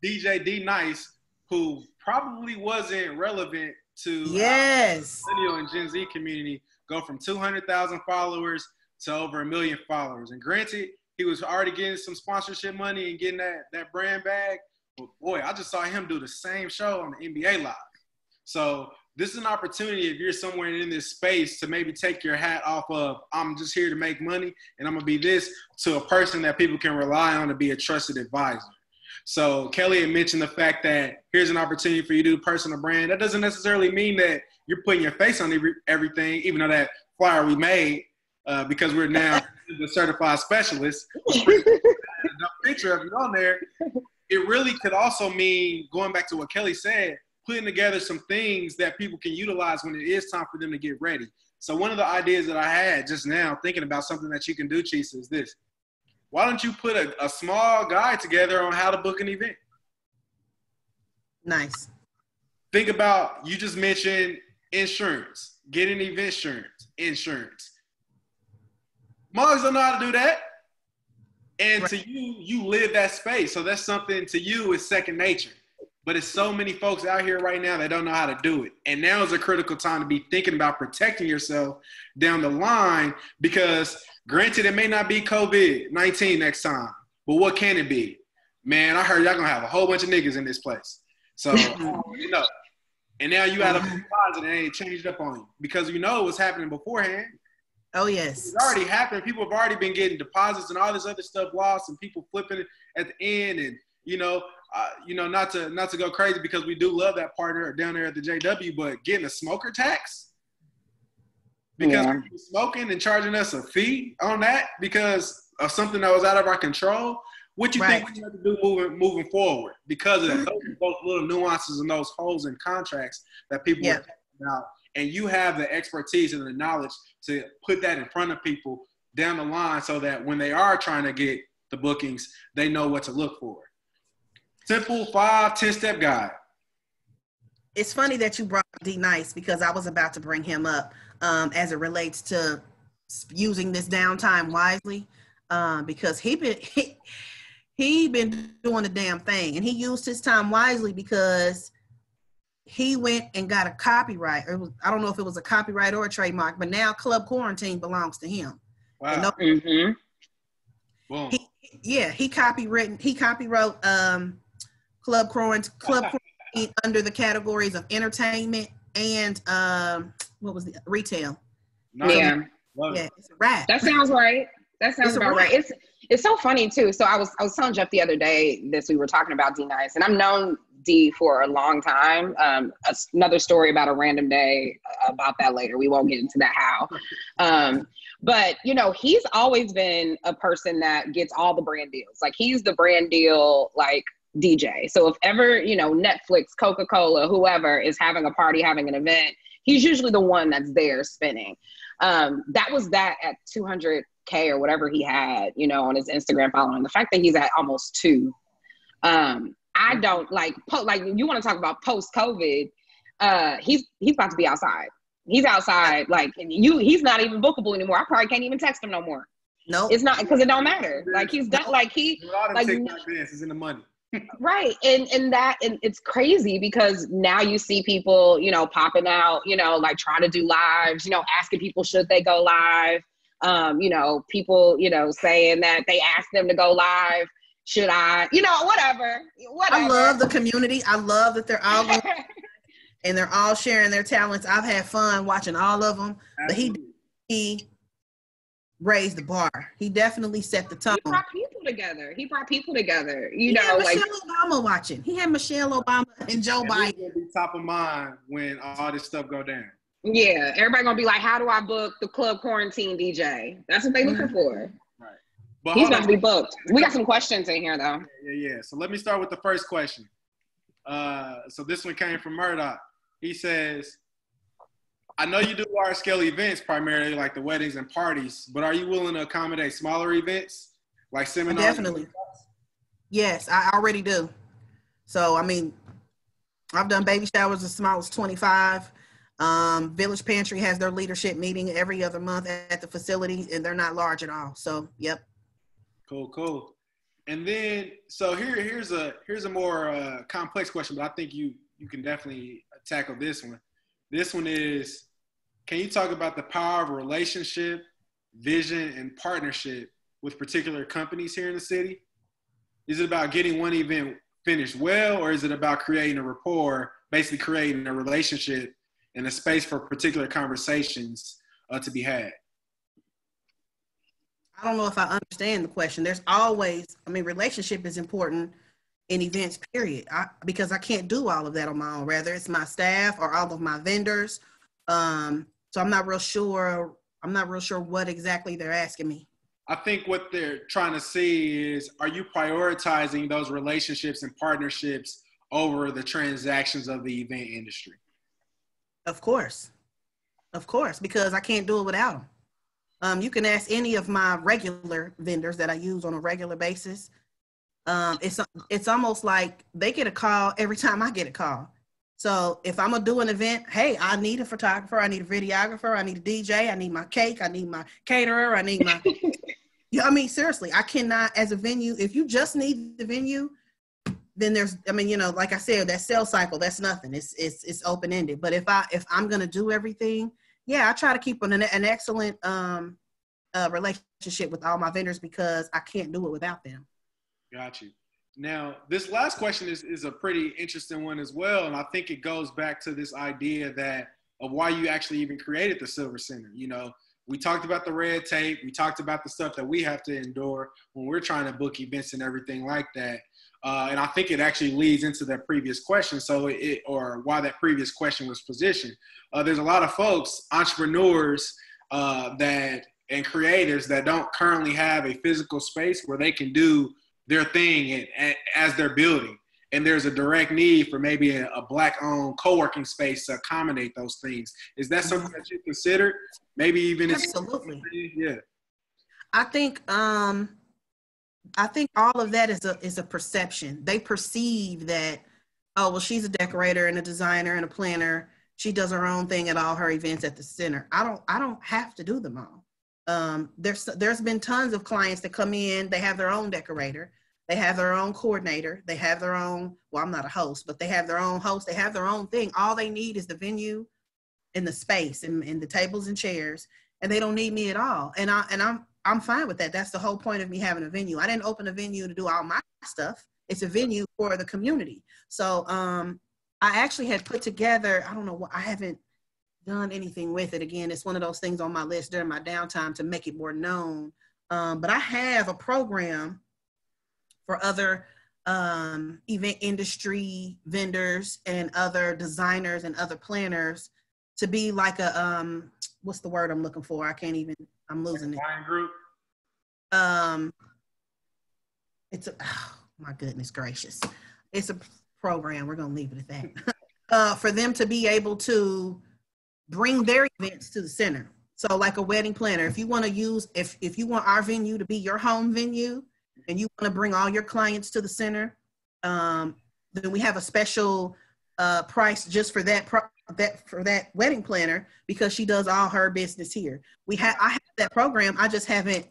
DJ D Nice, who probably wasn't relevant to millennial and Gen Z community, go from 200,000 followers to over 1 million followers. And granted, he was already getting some sponsorship money and getting that brand bag. But boy, I just saw him do the same show on the NBA Live. So this is an opportunity, if you're somewhere in this space, to maybe take your hat off of, I'm just here to make money and I'm going to be this, to a person that people can rely on to be a trusted advisor. So Kelli had mentioned the fact that here's an opportunity for you to do personal brand. That doesn't necessarily mean that you're putting your face on everything, even though that flyer we made, because we're now the certified specialist. The picture of you on there. It really could also mean, going back to what Kelli said, putting together some things that people can utilize when it is time for them to get ready. So one of the ideas that I had just now, thinking about something that you can do, Chesia, is this. Why don't you put a small guide together on how to book an event? Nice. Think about, you just mentioned insurance, getting event insurance. Mugs don't know how to do that. And right. To you live that space. So that's something to you is second nature. But it's so many folks out here right now that don't know how to do it. And now is a critical time to be thinking about protecting yourself down the line, because granted, it may not be COVID-19 next time, but what can it be? Man, I heard y'all gonna have a whole bunch of niggas in this place. So, And now you had a deposit and it changed up on you because you know what's happening beforehand. Oh, yes. It's already happened. People have already been getting deposits and all this other stuff lost and people flipping it at the end. And, not to go crazy because we do love that partner down there at the JW, but getting a smoker tax because we're smoking and charging us a fee on that because of something that was out of our control. What you think we have to do moving forward because of that, those little nuances and those holes in contracts that people are talking about. And you have the expertise and the knowledge to put that in front of people down the line so that when they are trying to get the bookings, they know what to look for. Simple 5-10-step guide. It's funny that you brought up D Nice because I was about to bring him up as it relates to using this downtime wisely because he been doing the damn thing and he used his time wisely because he went and got a copyright. I don't know if it was a copyright or a trademark, but now Club Quarantine belongs to him. Wow. Boom. He copywrote Club Quarantine under the categories of entertainment and what was the retail? Yeah. It's a wrap. That sounds right. That sounds about right. It's so funny too. So I was telling Jeff the other day we were talking about D Nice, and I've known D for a long time. Another story about a random day about that later. We won't get into that how. But he's always been a person that gets all the brand deals. Like he's the brand deal like DJ. So if ever Netflix, Coca-Cola, whoever is having a party, having an event, he's usually the one that's there spinning. That was that at 200K or whatever he had, on his Instagram following. The fact that he's at almost 2. I don't like you want to talk about post-COVID. He's about to be outside. He's outside. Like he's not even bookable anymore. I probably can't even text him no more. No, it's not because it don't matter. Like he's done. Like he a lot of like TikTok dances in the money. Right. And it's crazy because now you see people, popping out, like trying to do lives, asking people should they go live. People, saying that they asked them to go live. Should I, whatever. I love the community. I love that they're all going and they're all sharing their talents. I've had fun watching all of them. Absolutely. But he raised the bar. He definitely set the tone. He brought people together. He had Michelle Obama watching. He had Michelle Obama and Joe Biden. It's gonna be top of mind when all this stuff go down. Yeah, everybody gonna be like, "How do I book the Club Quarantine DJ?" That's what they looking for. Right. But he's gonna be booked. We got some questions in here though. Yeah. So let me start with the first question. So this one came from Murdoch. He says, I know you do large-scale events primarily, like the weddings and parties, but are you willing to accommodate smaller events, like seminars? Definitely. Yes, I already do. So, I've done baby showers as small as 25. Village Pantry has their leadership meeting every other month at the facility, and they're not large at all. So, yep. Cool. And then, so here's a more complex question, but I think you can definitely tackle this one. This one is, can you talk about the power of relationship, vision, and partnership with particular companies here in the city? Is it about getting one event finished well, or is it about creating a rapport, basically creating a relationship and a space for particular conversations to be had? I don't know if I understand the question. There's always, relationship is important in events, period. Because I can't do all of that on my own. Rather, it's my staff or all of my vendors. So I'm not real sure what exactly they're asking me. I think what they're trying to see is, are you prioritizing those relationships and partnerships over the transactions of the event industry? Of course, because I can't do it without them. You can ask any of my regular vendors that I use on a regular basis. It's almost like they get a call every time I get a call. So if I'm gonna do an event, hey, I need a photographer, I need a videographer, I need a DJ, I need my cake, I need my caterer, I need my, seriously, I cannot, as a venue, if you just need the venue, then there's, like I said, that sales cycle, that's nothing. It's open-ended. But if I'm gonna do everything, yeah, I try to keep an excellent relationship with all my vendors because I can't do it without them. Got you. Now, this last question is a pretty interesting one as well. And I think it goes back to this idea of why you actually even created the Silver Center. You know, we talked about the red tape. We talked about the stuff that we have to endure when we're trying to book events and everything like that. And I think it actually leads into that previous question. Or why that previous question was positioned. There's a lot of folks, entrepreneurs and creators that don't currently have a physical space where they can do their thing as they're building. And there's a direct need for maybe a Black-owned co-working space to accommodate those things. Is that something that you considered? Maybe even Absolutely. Yeah. I think all of that is a perception. They perceive that, oh, well, she's a decorator and a designer and a planner. She does her own thing at all her events at the center. I don't have to do them all. There's been tons of clients that come in, they have their own decorator, they have their own coordinator, they have their own, well, I'm not a host, but they have their own host, they have their own thing. All they need is the venue and the space and the tables and chairs, and they don't need me at all. And I'm fine with that. That's the whole point of me having a venue. I didn't open a venue to do all my stuff. It's a venue for the community. So I actually had put together, I don't know what, I haven't done anything with it. Again, it's one of those things on my list during my downtime to make it more known. But I have a program for other event industry vendors and other designers and other planners to be like a, what's the word I'm looking for? I'm losing it. Group. It's oh my goodness gracious. It's a program, we're gonna leave it at that. For them to be able to bring their events to the center. So like a wedding planner, if you want to use, if you want our venue to be your home venue and you want to bring all your clients to the center, then we have a special price just for that wedding planner because she does all her business here. I have that program. I just haven't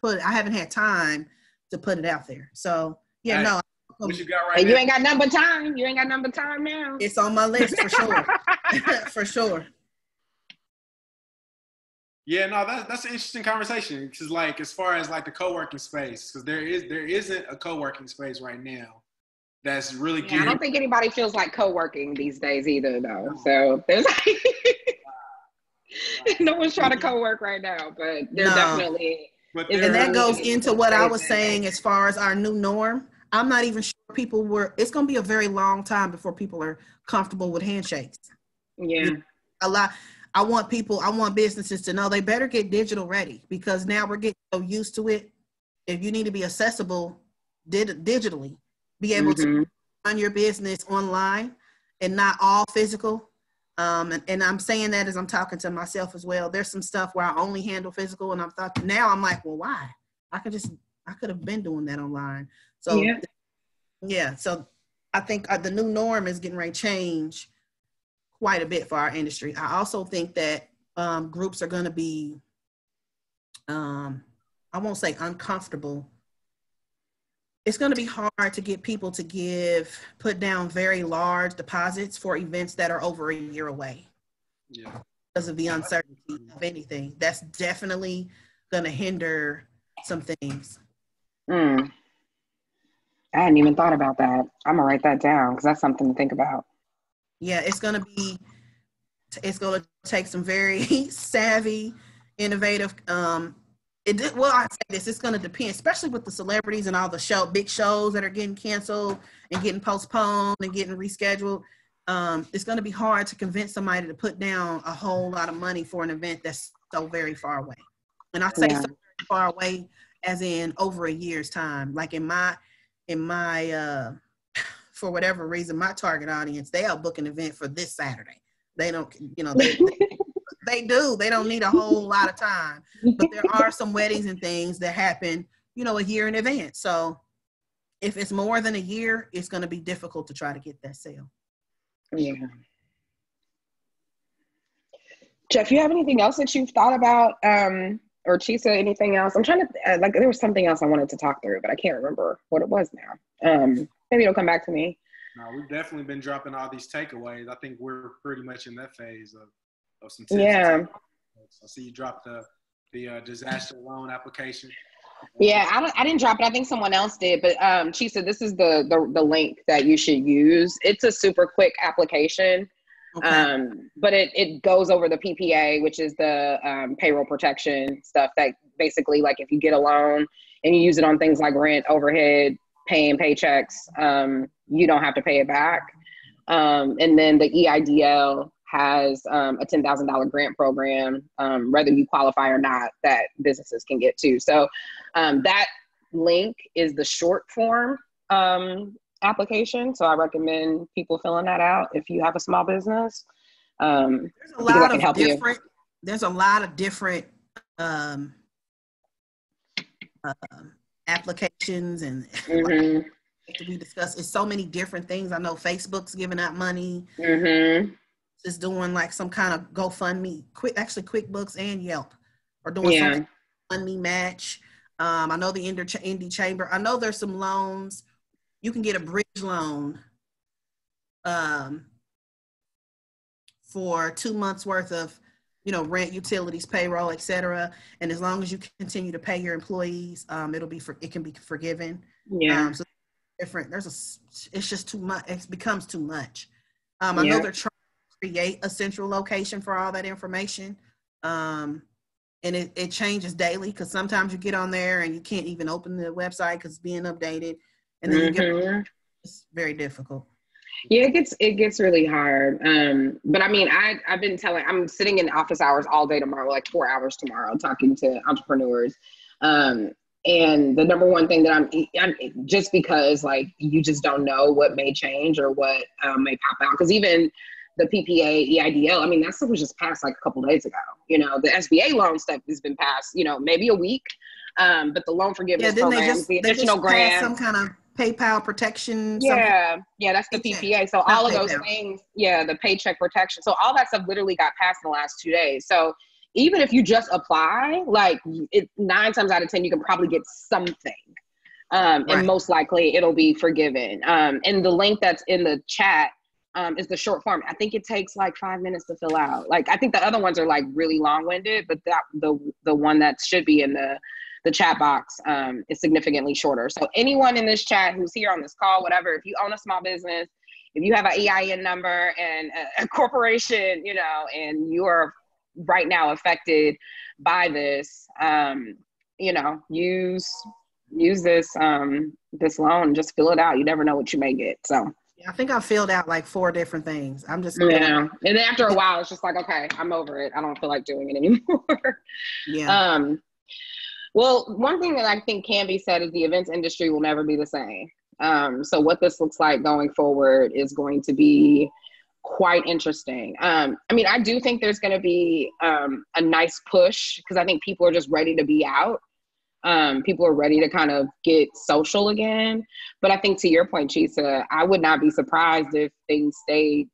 had time to put it out there. So yeah, no. What you got right now? You ain't got number time. You ain't got number time now. It's on my list for sure. For sure. Yeah, no, that's an interesting conversation. Because like as far as like the co-working space, because there isn't a co-working space right now that's really good. I don't think anybody feels like co-working these days either, though. So there's no one's trying to co-work right now, but there's definitely. And that goes into what I was saying as far as our new norm. I'm not even sure it's going to be a very long time before people are comfortable with handshakes. Yeah. I want businesses to know they better get digital ready because now we're getting so used to it. If you need to be accessible digitally, be able to run your business online and not all physical. And I'm saying that as I'm talking to myself as well. There's some stuff where I only handle physical and now I'm like, well, why? I could have been doing that online. So yeah. So I think the new norm is getting ready to change quite a bit for our industry. I also think that groups are going to be, I won't say uncomfortable. It's going to be hard to get people to put down very large deposits for events that are over a year away. Yeah. Because of the uncertainty of anything. That's definitely going to hinder some things. I hadn't even thought about that. I'm gonna write that down because that's something to think about. Yeah, it's gonna take some very savvy, innovative. I say this, it's gonna depend, especially with the celebrities and all the big shows that are getting canceled and getting postponed and getting rescheduled. It's gonna be hard to convince somebody to put down a whole lot of money for an event that's so very far away. And I say so very far away as in over a year's time. Like in my for whatever reason, my target audience, they'll book an event for this Saturday. They don't, they do. They don't need a whole lot of time. But there are some weddings and things that happen, a year in advance. So if it's more than a year, it's going to be difficult to try to get that sale. Yeah. Jeff, you have anything else that you've thought about? Or Chesia, anything else? I'm trying to, there was something else I wanted to talk through, but I can't remember what it was now. Maybe it'll come back to me. No, we've definitely been dropping all these takeaways. I think we're pretty much in that phase of some tips. Yeah. I see you dropped the disaster loan application. Yeah, I didn't drop it. I think someone else did, but Chesia, this is the link that you should use. It's a super quick application. Okay. But it goes over the PPA, which is the payroll protection stuff that basically, like, if you get a loan and you use it on things like rent, overhead, paying paychecks, you don't have to pay it back. And then the EIDL has a $10,000 grant program, whether you qualify or not, that businesses can get to. So that link is the short form application. So I recommend people filling that out if you have a small business. There's a lot of different. There's a lot of different applications and like we discussed. It's so many different things. I know Facebook's giving out money. It's doing like some kind of GoFundMe. QuickBooks and Yelp are doing some GoFundMe match. I know the Indie Chamber. I know there's some loans. You can get a bridge loan for 2 months worth of, rent, utilities, payroll, etc. And as long as you continue to pay your employees, it can be forgiven. Yeah. So different. It's just too much. It becomes too much. I know they're trying to create a central location for all that information. And it changes daily because sometimes you get on there and you can't even open the website because it's being updated. And then it's very difficult. Yeah, it gets really hard. But I mean, I've been I'm sitting in office hours all day tomorrow, like 4 hours tomorrow, talking to entrepreneurs. And the number one thing that I'm just because, like, you just don't know what may change or what may pop out. Because even the PPA, EIDL, I mean, that stuff was just passed like a couple of days ago. The SBA loan stuff has been passed, maybe a week. But the loan forgiveness programs, the additional grants, some kind of PayPal protection. Yeah, that's the PPA. So all of those things, the paycheck protection. So all that stuff literally got passed in the last 2 days. So even if you just apply, like 9 times out of 10, you can probably get something. And most likely it'll be forgiven. And the link that's in the chat is the short form. I think it takes like 5 minutes to fill out. Like, I think the other ones are like really long-winded, but the one that should be in the chat box is significantly shorter. So anyone in this chat who's here on this call, whatever, if you own a small business, if you have an EIN number and a corporation, and you are right now affected by this, use this loan, just fill it out. You never know what you may get. So I think I filled out like 4 different things. I'm just and then after a while, it's just like, okay, I'm over it. I don't feel like doing it anymore. Well, one thing that I think can be said is the events industry will never be the same. So what this looks like going forward is going to be quite interesting. I mean, I do think there's going to be a nice push because I think people are just ready to be out. People are ready to kind of get social again. But I think to your point, Chesia, I would not be surprised if things stay,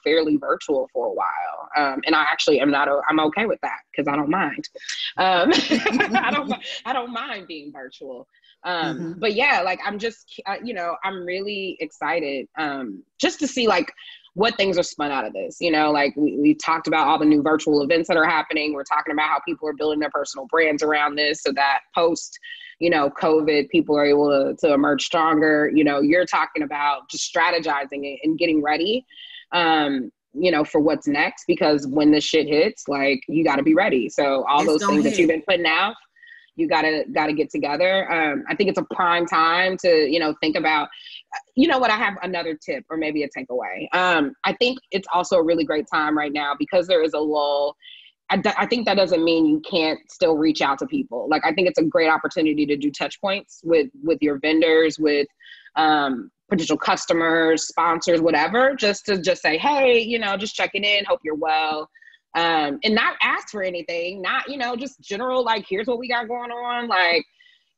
fairly virtual for a while. And I actually I'm okay with that because I don't mind. I don't mind being virtual. But yeah, like, I'm just, I'm really excited just to see like what things are spun out of this. Like we talked about all the new virtual events that are happening. We're talking about how people are building their personal brands around this so that post, COVID, people are able to emerge stronger. You're talking about just strategizing it and getting ready, for what's next, because when this shit hits, like, you got to be ready. So all those things that you've been putting out, you gotta get together. I think it's a prime time to, think about, what, I have another tip or maybe a takeaway. I think it's also a really great time right now because there is a lull. I think that doesn't mean you can't still reach out to people. Like, I think it's a great opportunity to do touch points with your vendors, with potential customers, sponsors, whatever, just to say, hey, just checking in, hope you're well. And not ask for anything, not, just general, like, here's what we got going on. Like,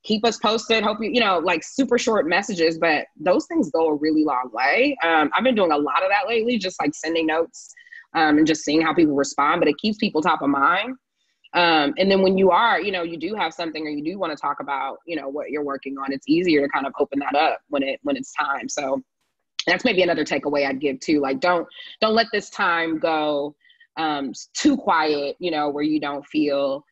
keep us posted. Hope you, like, super short messages, but those things go a really long way. I've been doing a lot of that lately, just like sending notes and just seeing how people respond, but it keeps people top of mind. And then when you are, you do have something or you do want to talk about, what you're working on, it's easier to kind of open that up when it's time. So that's maybe another takeaway I'd give too. Like, don't let this time go too quiet, where you don't feel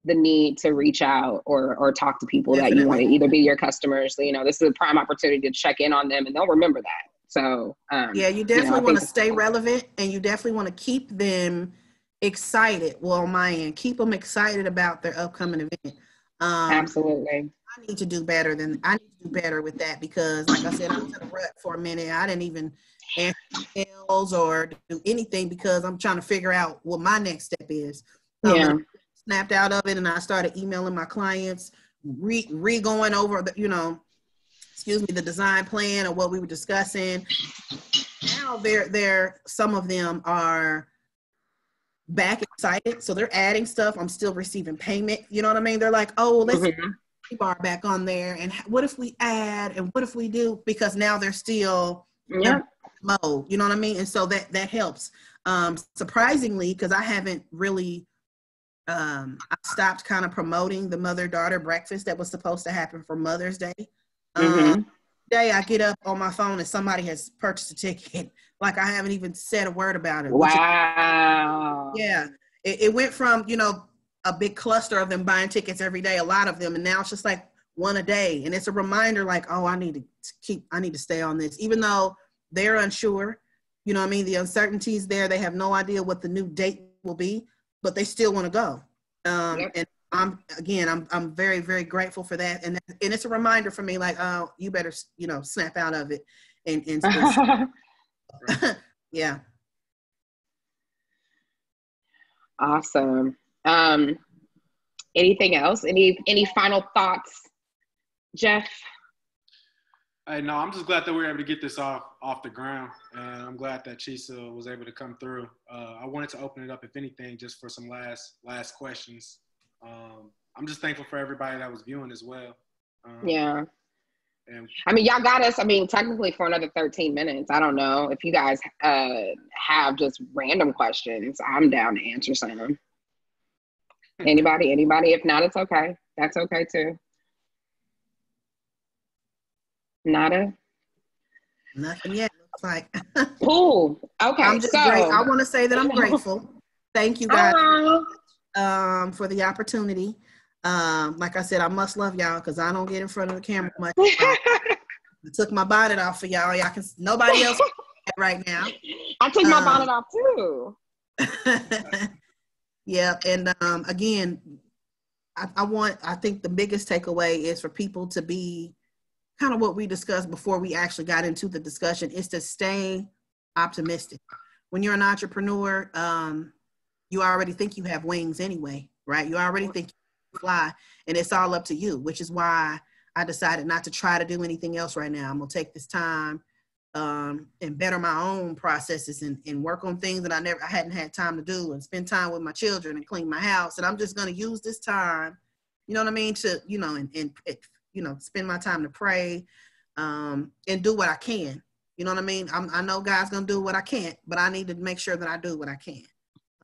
the need to reach out or talk to people Definitely. that you want to either be your customers. So, this is a prime opportunity to check in on them, and they'll remember that. So, yeah, you definitely want to stay relevant, and you definitely want to keep them excited. Well, on my end, keep them excited about their upcoming event. Absolutely. I need to do better with that, because like I said, I was in a rut for a minute. I didn't even answer emails or do anything because I'm trying to figure out what my next step is. Yeah. Snapped out of it, and I started emailing my clients, going over the, the design plan or what we were discussing. Now some of them are back excited, so they're adding stuff. I'm still receiving payment. You know what I mean? They're like, oh, well, let's bar back on there, and what if we add, and what if we do? Because now they're still in mode. You know what I mean? And so that helps. Surprisingly, because I haven't really. I stopped kind of promoting the mother-daughter breakfast that was supposed to happen for Mother's Day. Today I get up on my phone and somebody has purchased a ticket. Like, I haven't even said a word about it. Wow. It went from, a big cluster of them buying tickets every day, a lot of them, and now it's just like one a day. And it's a reminder, like, oh, I need to stay on this, even though they're unsure. You know what I mean? The uncertainty's there. They have no idea what the new date will be, but they still want to go. And I'm very, very grateful for that. And it's a reminder for me, like, oh, you better, snap out of it. And yeah. Awesome. Anything else? Any final thoughts, Jeff? No, I'm just glad that we were able to get this off the ground, and I'm glad that Chesia was able to come through. I wanted to open it up, if anything, just for some last questions. I'm just thankful for everybody that was viewing as well. Yeah. And y'all got us, technically for another 13 minutes. I don't know if you guys have just random questions. I'm down to answer some. Anybody? If not, it's okay. That's okay too. Nada? Nothing yet, looks like. Cool. Okay. I'm just great. I want to say that I'm grateful. Thank you guys for the opportunity. Like I said, I must love y'all because I don't get in front of the camera much. I took my bonnet off for y'all. Y'all can, nobody else right now. I took my bonnet off too. Yeah, and again, I think the biggest takeaway is for people to be kind of what we discussed before we actually got into the discussion, is to stay optimistic. When you're an entrepreneur, you already think you have wings anyway, right? You already think you can fly, and it's all up to you, which is why I decided not to try to do anything else right now. I'm gonna take this time and better my own processes and work on things that I hadn't had time to do, and spend time with my children and clean my house. And I'm just gonna use this time, you know what I mean, to, and spend my time to pray and do what I can. You know what I mean? I know God's gonna do what I can't, but I need to make sure that I do what I can.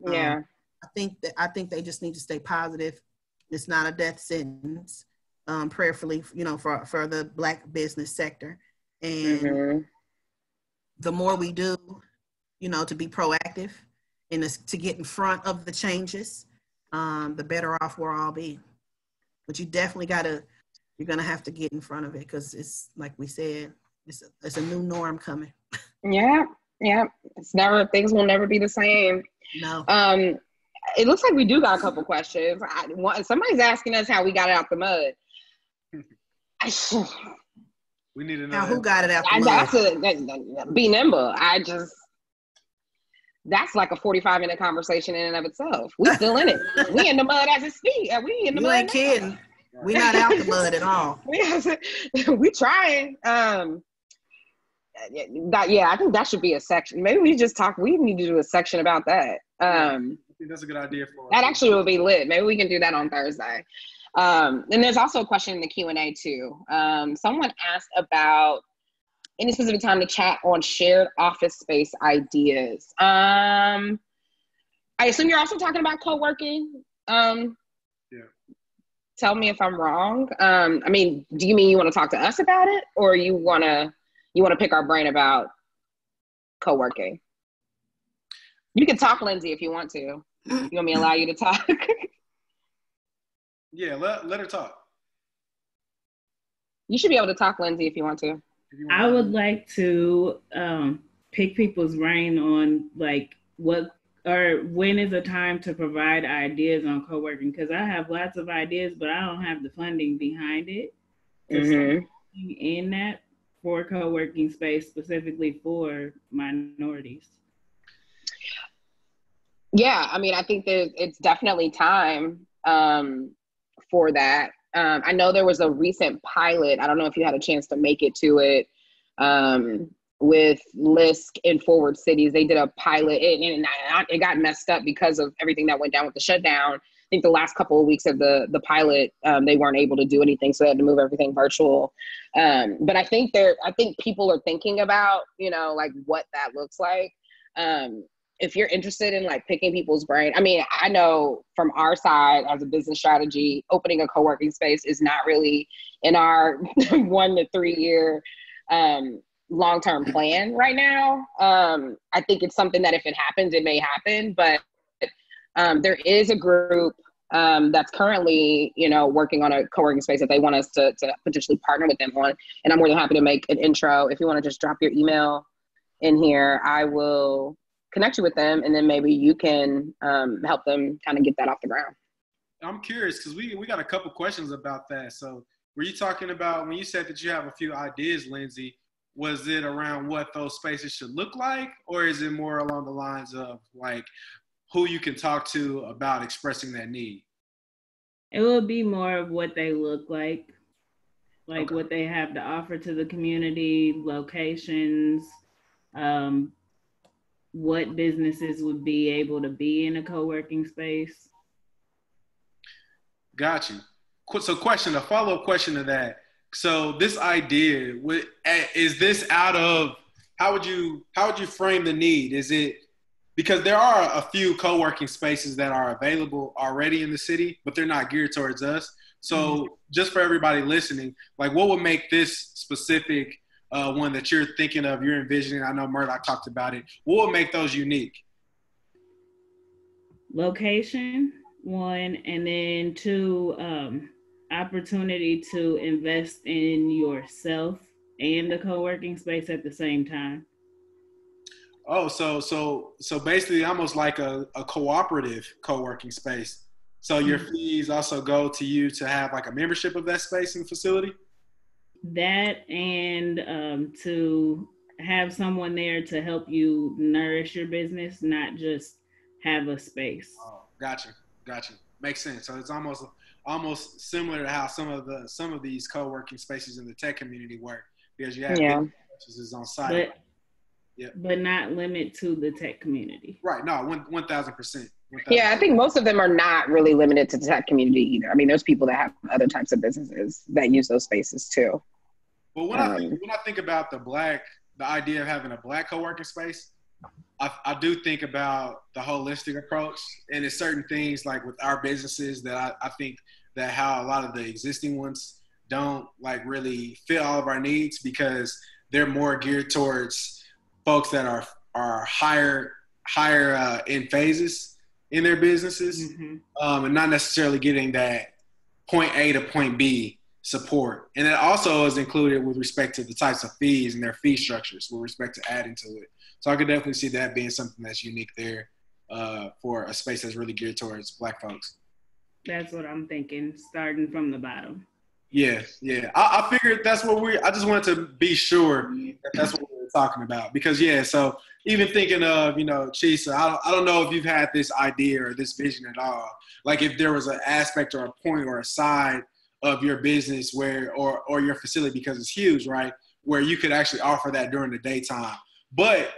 Yeah. I think they just need to stay positive. It's not a death sentence, prayerfully, for the Black business sector. And the more we do, to be proactive and to get in front of the changes, the better off we'll all be. But you definitely you're gonna have to get in front of it, because it's, like we said, it's a new norm coming. Yeah. Things will never be the same. No. It looks like we do got a couple questions. Somebody's asking us how we got it out the mud. We need to know. Now, who got it out the mud? Be Nimble. That's like a 45-minute conversation in and of itself. We still in it. We in the mud as it speaks. We in the mud. You ain't kidding. We not out the mud at all. We trying. I think that should be a section. Maybe we just talk. We need to do a section about that. I think that's a good idea for us. That actually will be lit. Maybe we can do that on Thursday. And there's also a question in the Q&A too. Someone asked about any specific time to chat on shared office space ideas. I assume you're also talking about co-working. Yeah. Tell me if I'm wrong. Do you mean you want to talk to us about it, or you want to pick our brain about co-working? You can talk, Lindsay, if you want to. You want me to allow you to talk? Yeah, let her talk. You should be able to talk, Lindsay, if you want to. I would like to pick people's brain on like what or when is a time to provide ideas on co-working, because I have lots of ideas, but I don't have the funding behind it to start in that for co-working space specifically for minorities. Yeah, I mean, I think that it's definitely time for that. I know there was a recent pilot. I don't know if you had a chance to make it to it with LISC in Forward Cities. They did a pilot and it got messed up because of everything that went down with the shutdown. I think the last couple of weeks of the pilot, they weren't able to do anything, so they had to move everything virtual. But I think people are thinking about, like what that looks like. If you're interested in like picking people's brain, I mean, I know from our side as a business strategy, opening a co-working space is not really in our 1 to 3 year long-term plan right now. I think it's something that if it happens, it may happen, but there is a group that's currently, working on a co-working space that they want us to potentially partner with them on. And I'm more than happy to make an intro. If you want to just drop your email in here, I will connect you with them, and then maybe you can help them kind of get that off the ground. I'm curious because we got a couple questions about that. So were you talking about when you said that you have a few ideas, Lindsay, was it around what those spaces should look like, or is it more along the lines of like who you can talk to about expressing that need? It will be more of what they look like okay. What they have to offer to the community, locations, what businesses would be able to be in a co-working space. Got you. So a follow-up question to that. So this idea, is this out of, how would you frame the need? Is it, because there are a few co-working spaces that are available already in the city, but they're not geared towards us. So just for everybody listening, like what would make this specific one that you're thinking of, you're envisioning? I know Murdoch talked about it. What would make those unique? Location, one, and then two, opportunity to invest in yourself and the co-working space at the same time. Oh, so basically almost like a cooperative co-working space. So your fees also go to you to have like a membership of that space in the facility? That, and to have someone there to help you nourish your business, not just have a space. Oh, gotcha. Makes sense. So it's almost similar to how some of these co-working spaces in the tech community work, because you have businesses on site. But not limit to the tech community. Right. No, 1,000%. Yeah, I think most of them are not really limited to the tech community either. I mean, there's people that have other types of businesses that use those spaces too. But when I think about the idea of having a Black co-working space, I do think about the holistic approach, and it's certain things like with our businesses that I think that how a lot of the existing ones don't like really fit all of our needs, because they're more geared towards folks that are higher in phases in their businesses, and not necessarily getting that point A to point B support. And it also is included with respect to the types of fees and their fee structures with respect to adding to it. So I could definitely see that being something that's unique there for a space that's really geared towards Black folks. That's what I'm thinking, starting from the bottom. Yeah. I figured that's what I just wanted to be sure that that's what we were talking about. Because, so even thinking of, Chesia, I don't know if you've had this idea or this vision at all. Like if there was an aspect or a point or a side of your business or your facility, because it's huge, right, where you could actually offer that during the daytime. But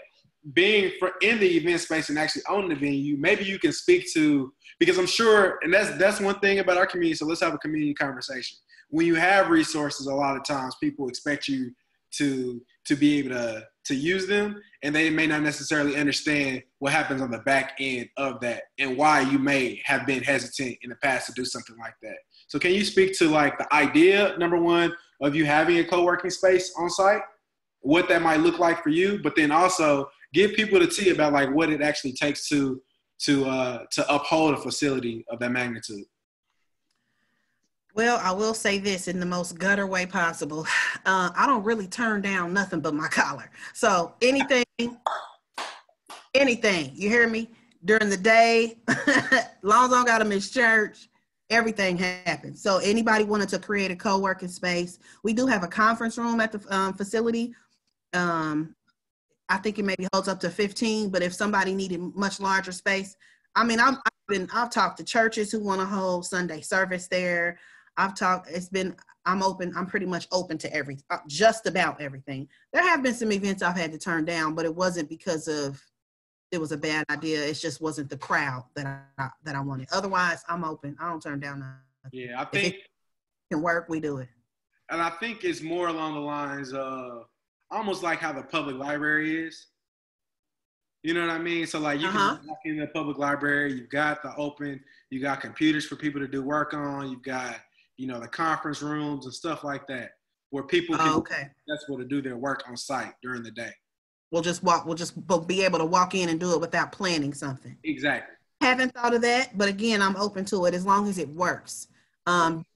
being in the event space and actually owning the venue, maybe you can speak to, because I'm sure, and that's one thing about our community, so let's have a community conversation. When you have resources, a lot of times people expect you to be able to use them, and they may not necessarily understand what happens on the back end of that and why you may have been hesitant in the past to do something like that. So can you speak to like the idea, number one, of you having a co-working space on site, what that might look like for you, but then also give people the tea about like what it actually takes to uphold a facility of that magnitude? Well, I will say this in the most gutter way possible. I don't really turn down nothing but my collar. So anything, you hear me? During the day, long as I don't got to miss church, everything happens. So anybody wanted to create a co-working space, we do have a conference room at the facility. Um, I think it maybe holds up to 15, but if somebody needed much larger space, I mean, I've talked to churches who want to hold Sunday service there. I'm open. I'm pretty much open to just about everything. There have been some events I've had to turn down, but it wasn't because it was a bad idea. It just wasn't the crowd that I wanted. Otherwise, I'm open. I don't turn down nothing. Yeah, I If think it can work, we do it. And I think it's more along the lines of almost like how the public library is. You know what I mean? So like you can walk in the public library, you got you got computers for people to do work on, you've got, the conference rooms and stuff like that, where people can be successful to do their work on site during the day. We'll just be able to walk in and do it without planning something. Exactly. Haven't thought of that, but again, I'm open to it as long as it works.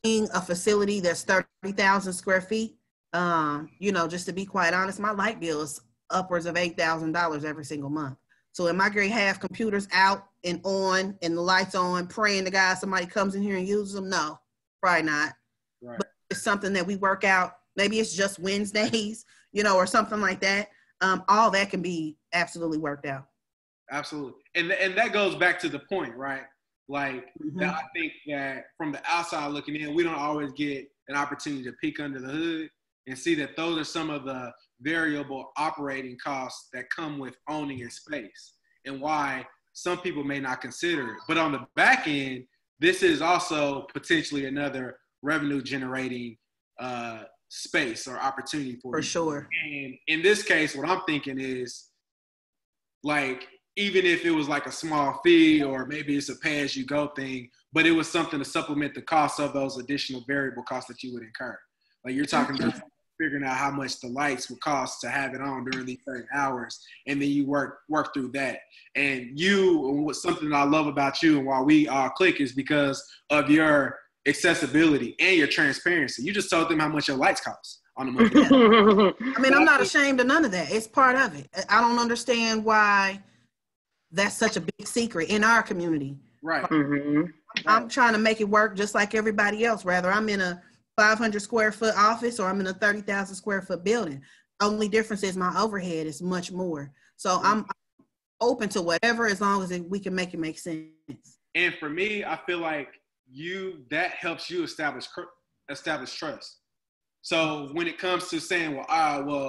Being a facility that's 30,000 square feet, just to be quite honest, my light bill is upwards of $8,000 every single month. So am I going to have computers out and on and the lights on, praying to God somebody comes in here and uses them? No, probably not. Right. But it's something that we work out. Maybe it's just Wednesdays, or something like that. All that can be absolutely worked out. Absolutely. And that goes back to the point, right? Like, I think that from the outside looking in, we don't always get an opportunity to peek under the hood and see that those are some of the variable operating costs that come with owning a space and why some people may not consider it. But on the back end, this is also potentially another revenue generating space or opportunity for you. Sure. And in this case, what I'm thinking is, like, even if it was like a small fee or maybe it's a pay-as-you-go thing, but it was something to supplement the cost of those additional variable costs that you would incur. Like you're talking about figuring out how much the lights would cost to have it on during these certain hours, and then you work through that. And something that I love about you and why we all click is because of your accessibility and your transparency. You just told them how much your lights cost on the monthly. I mean, I'm not ashamed of none of that. It's part of it. I don't understand why that's such a big secret in our community. Right. I'm trying to make it work just like everybody else. Rather, I'm in a 500 square foot office or I'm in a 30,000 square foot building. Only difference is my overhead is much more. So I'm open to whatever as long as we can make it make sense. And for me, I feel like that helps you establish trust. So when it comes to saying,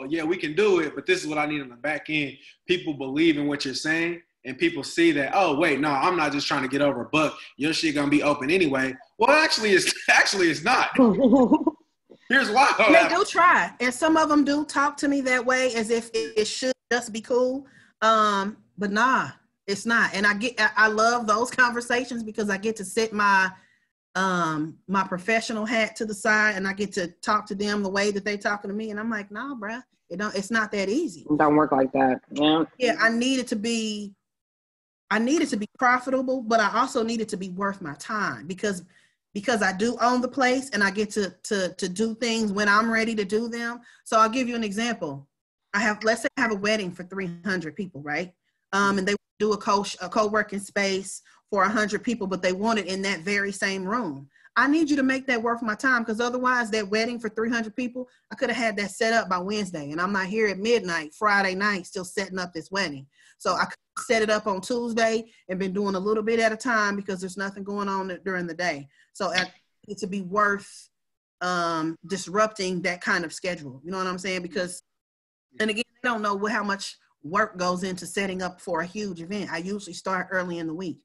yeah, we can do it, but this is what I need on the back end, people believe in what you're saying. And people see that, oh, wait, no, I'm not just trying to get over a buck. Your shit gonna be open anyway. Well, actually, it's not. Here's why. They do try. And some of them do talk to me that way as if it should just be cool. But nah, it's not. And I love those conversations because I get to sit my professional hat to the side and I get to talk to them the way that they talking to me. And I'm like, nah, bruh, it's not that easy. It don't work like that. Yeah. Yeah, I need it to be profitable, but I also need it to be worth my time because I do own the place and I get to do things when I'm ready to do them. So I'll give you an example. Let's say I have a wedding for 300 people, right? And they do a co-working space for 100 people, but they want it in that very same room. I need you to make that worth my time because otherwise that wedding for 300 people, I could have had that set up by Wednesday and I'm not here at midnight, Friday night, still setting up this wedding. So I could set it up on Tuesday and been doing a little bit at a time because there's nothing going on during the day. So I need to be worth disrupting that kind of schedule. You know what I'm saying? Because, and again, I don't know how much work goes into setting up for a huge event. I usually start early in the week.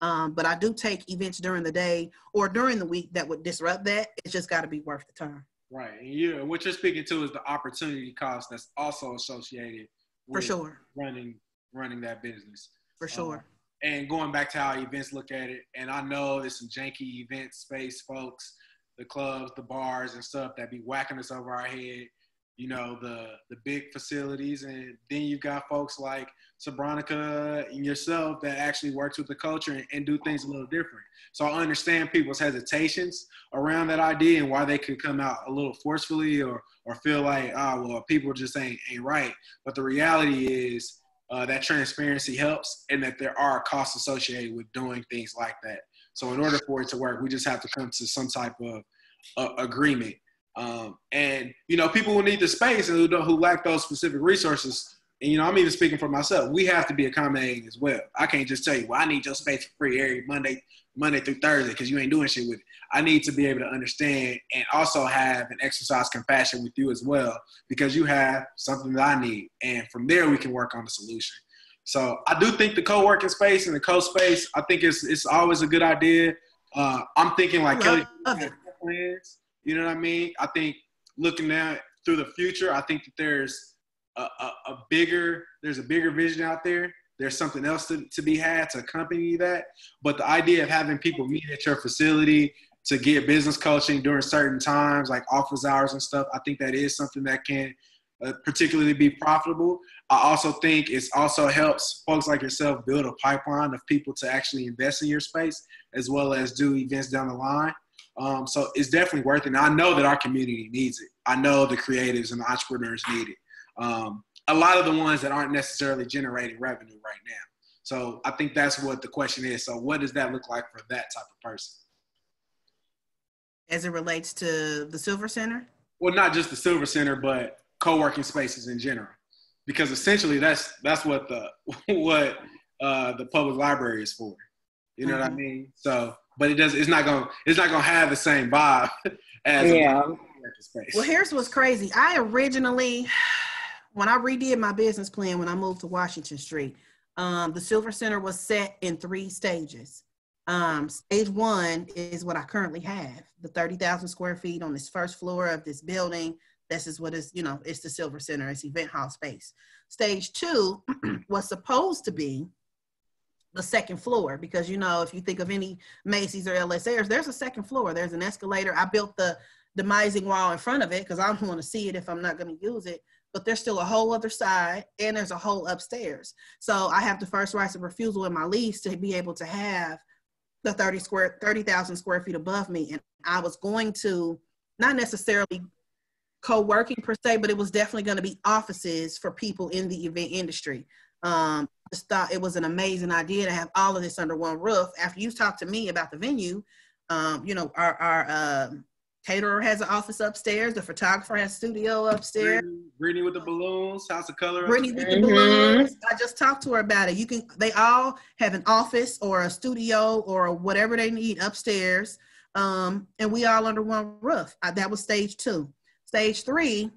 But I do take events during the day or during the week that would disrupt that. It's just got to be worth the time. Right. And what you're speaking to is the opportunity cost that's also associated with running that business. For sure. And going back to how events look at it, and I know there's some janky event space folks, the clubs, the bars and stuff that be whacking us over our head. the big facilities, and then you've got folks like Sabronica and yourself that actually works with the culture and do things a little different. So I understand people's hesitations around that idea and why they could come out a little forcefully or feel like, people just ain't right. But the reality is that transparency helps, and that there are costs associated with doing things like that. So in order for it to work, we just have to come to some type of agreement. And people who need the space and who lack those specific resources, and I'm even speaking for myself, we have to be accommodating as well. I can't just tell you, well, I need your space for free every Monday through Thursday because you ain't doing shit with it. I need to be able to understand and also have and exercise compassion with you as well, because you have something that I need, and from there we can work on the solution. So I do think the co-working space and the co-space, I think it's always a good idea. I'm thinking like Kelli plans. You know what I mean? I think looking at through the future, I think that there's a bigger vision out there. There's something else to be had to accompany that. But the idea of having people meet at your facility to get business coaching during certain times, like office hours and stuff, I think that is something that can particularly be profitable. I also think it also helps folks like yourself build a pipeline of people to actually invest in your space, as well as do events down the line. So it's definitely worth it. And I know that our community needs it. I know the creatives and the entrepreneurs need it. A lot of the ones that aren't necessarily generating revenue right now. So I think that's what the question is. So what does that look like for that type of person? As it relates to the Silver Center? Well, not just the Silver Center, but co-working spaces in general. Because essentially that's what the public library is for. You know what I mean? So, but it's not gonna have the same vibe as a space. Well, here's what's crazy. I originally, when I redid my business plan, when I moved to Washington Street, the Silver Center was set in 3 stages. Stage 1 is what I currently have, the 30,000 square feet on this first floor of this building. This is what is, it's the Silver Center, it's event hall space. Stage 2 was supposed to be the second floor, because, if you think of any Macy's or LSAs, there's a second floor, there's an escalator. I built the demising wall in front of it because I don't want to see it if I'm not going to use it, but there's still a whole other side, and there's a whole upstairs. So I have the first rights of refusal in my lease to be able to have the 30,000 square feet above me. And I was going to, not necessarily co-working per se, but it was definitely going to be offices for people in the event industry. Just thought it was an amazing idea to have all of this under one roof. After you talked to me about the venue, our caterer has an office upstairs. The photographer has a studio upstairs. Brittany with the balloons, House of Color. Brittany with the balloons. I just talked to her about it. They all have an office or a studio or whatever they need upstairs. And we all under one roof. That was stage 2. Stage 3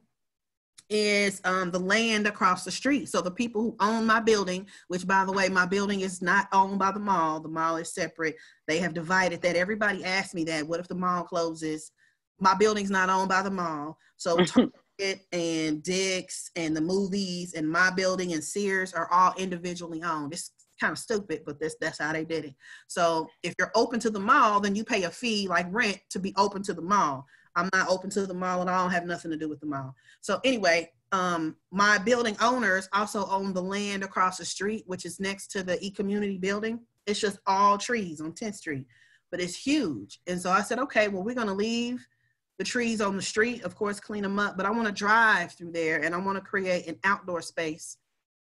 is the land across the street. So the people who own my building, which by the way, my building is not owned by the mall is separate. They have divided that. Everybody asked me that, what if the mall closes? My building's not owned by the mall. So Target and Dick's and the movies and my building and Sears are all individually owned. It's kind of stupid, but that's how they did it. So if you're open to the mall, then you pay a fee like rent to be open to the mall. I'm not open to the mall and I don't have nothing to do with the mall. So anyway, my building owners also own the land across the street, which is next to the e-community building. It's just all trees on 10th Street, but it's huge. And so I said, okay, well, we're going to leave the trees on the street, of course, clean them up, but I want to drive through there and I want to create an outdoor space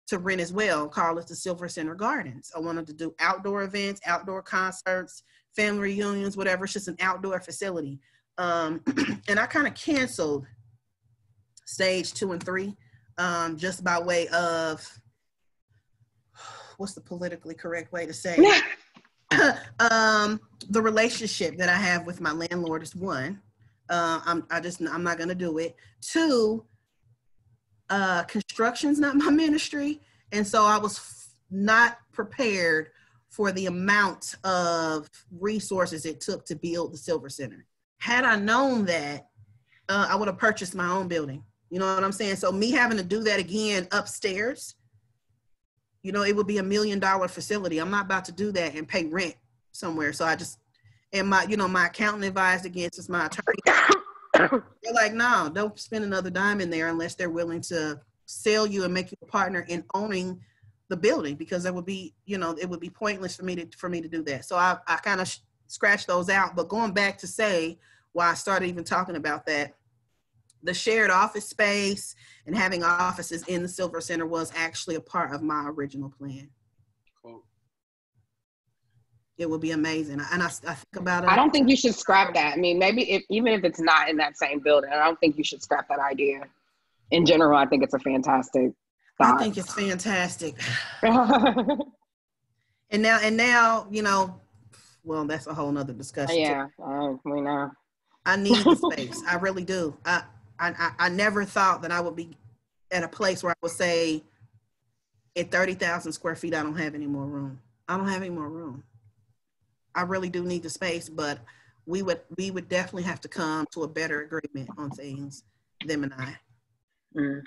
to rent as well, call it the Silver Center Gardens. I wanted to do outdoor events, outdoor concerts, family reunions, whatever. It's just an outdoor facility. And I kind of canceled stage 2 and 3, just by way of, what's the politically correct way to say it? The relationship that I have with my landlord is 1. I'm not going to do it. 2, construction's not my ministry. And so I was not prepared for the amount of resources it took to build the Silver Center. Had I known that, I would have purchased my own building. You know what I'm saying? So me having to do that again upstairs, it would be $1 million facility. I'm not about to do that and pay rent somewhere. So I just, and my accountant advised against, it's my attorney They're like, no, don't spend another dime in there unless they're willing to sell you and make you a partner in owning the building, because it would be, it would be pointless for me to do that. So I kind of scratched those out. But going back to say why I started even talking about that, the shared office space and having offices in the Silver Center was actually a part of my original plan. Cool. It would be amazing. And I think about it. I don't think you should scrap that. I mean, maybe even if it's not in that same building, I don't think you should scrap that idea. In general, I think it's a fantastic thought. I think it's fantastic. And now, well, that's a whole nother discussion. Yeah, we know. I need the space. I really do. I never thought that I would be at a place where I would say, at 30,000 square feet, I don't have any more room. I don't have any more room. I really do need the space, but we would definitely have to come to a better agreement on things, them and I. Mm.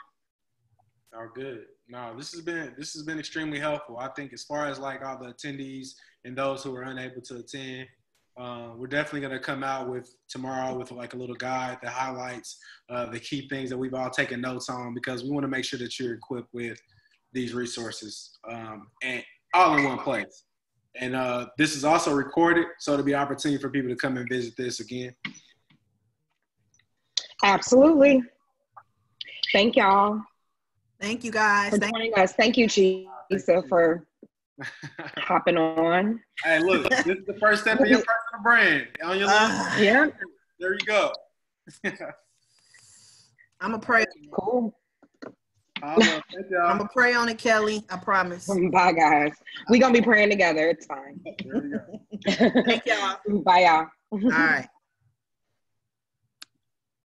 Oh, good. No, this has been extremely helpful. I think as far as like all the attendees and those who are unable to attend, we're definitely going to come out tomorrow with like a little guide that highlights the key things that we've all taken notes on, because we want to make sure that you're equipped with these resources and all in one place. And this is also recorded, so it'll be an opportunity for people to come and visit this again. Absolutely. Thank y'all. Thank you guys. For joining us. Thank you, Chesia, for hopping on. Hey, look, this is the first step of your personal brand. On your list. Yeah. There you go. I'm going to pray. Cool. I'm going to pray on it, Kelly. I promise. Bye, guys. We're going to be praying together. It's fine. There you go. Thank y'all. Bye, y'all. All right.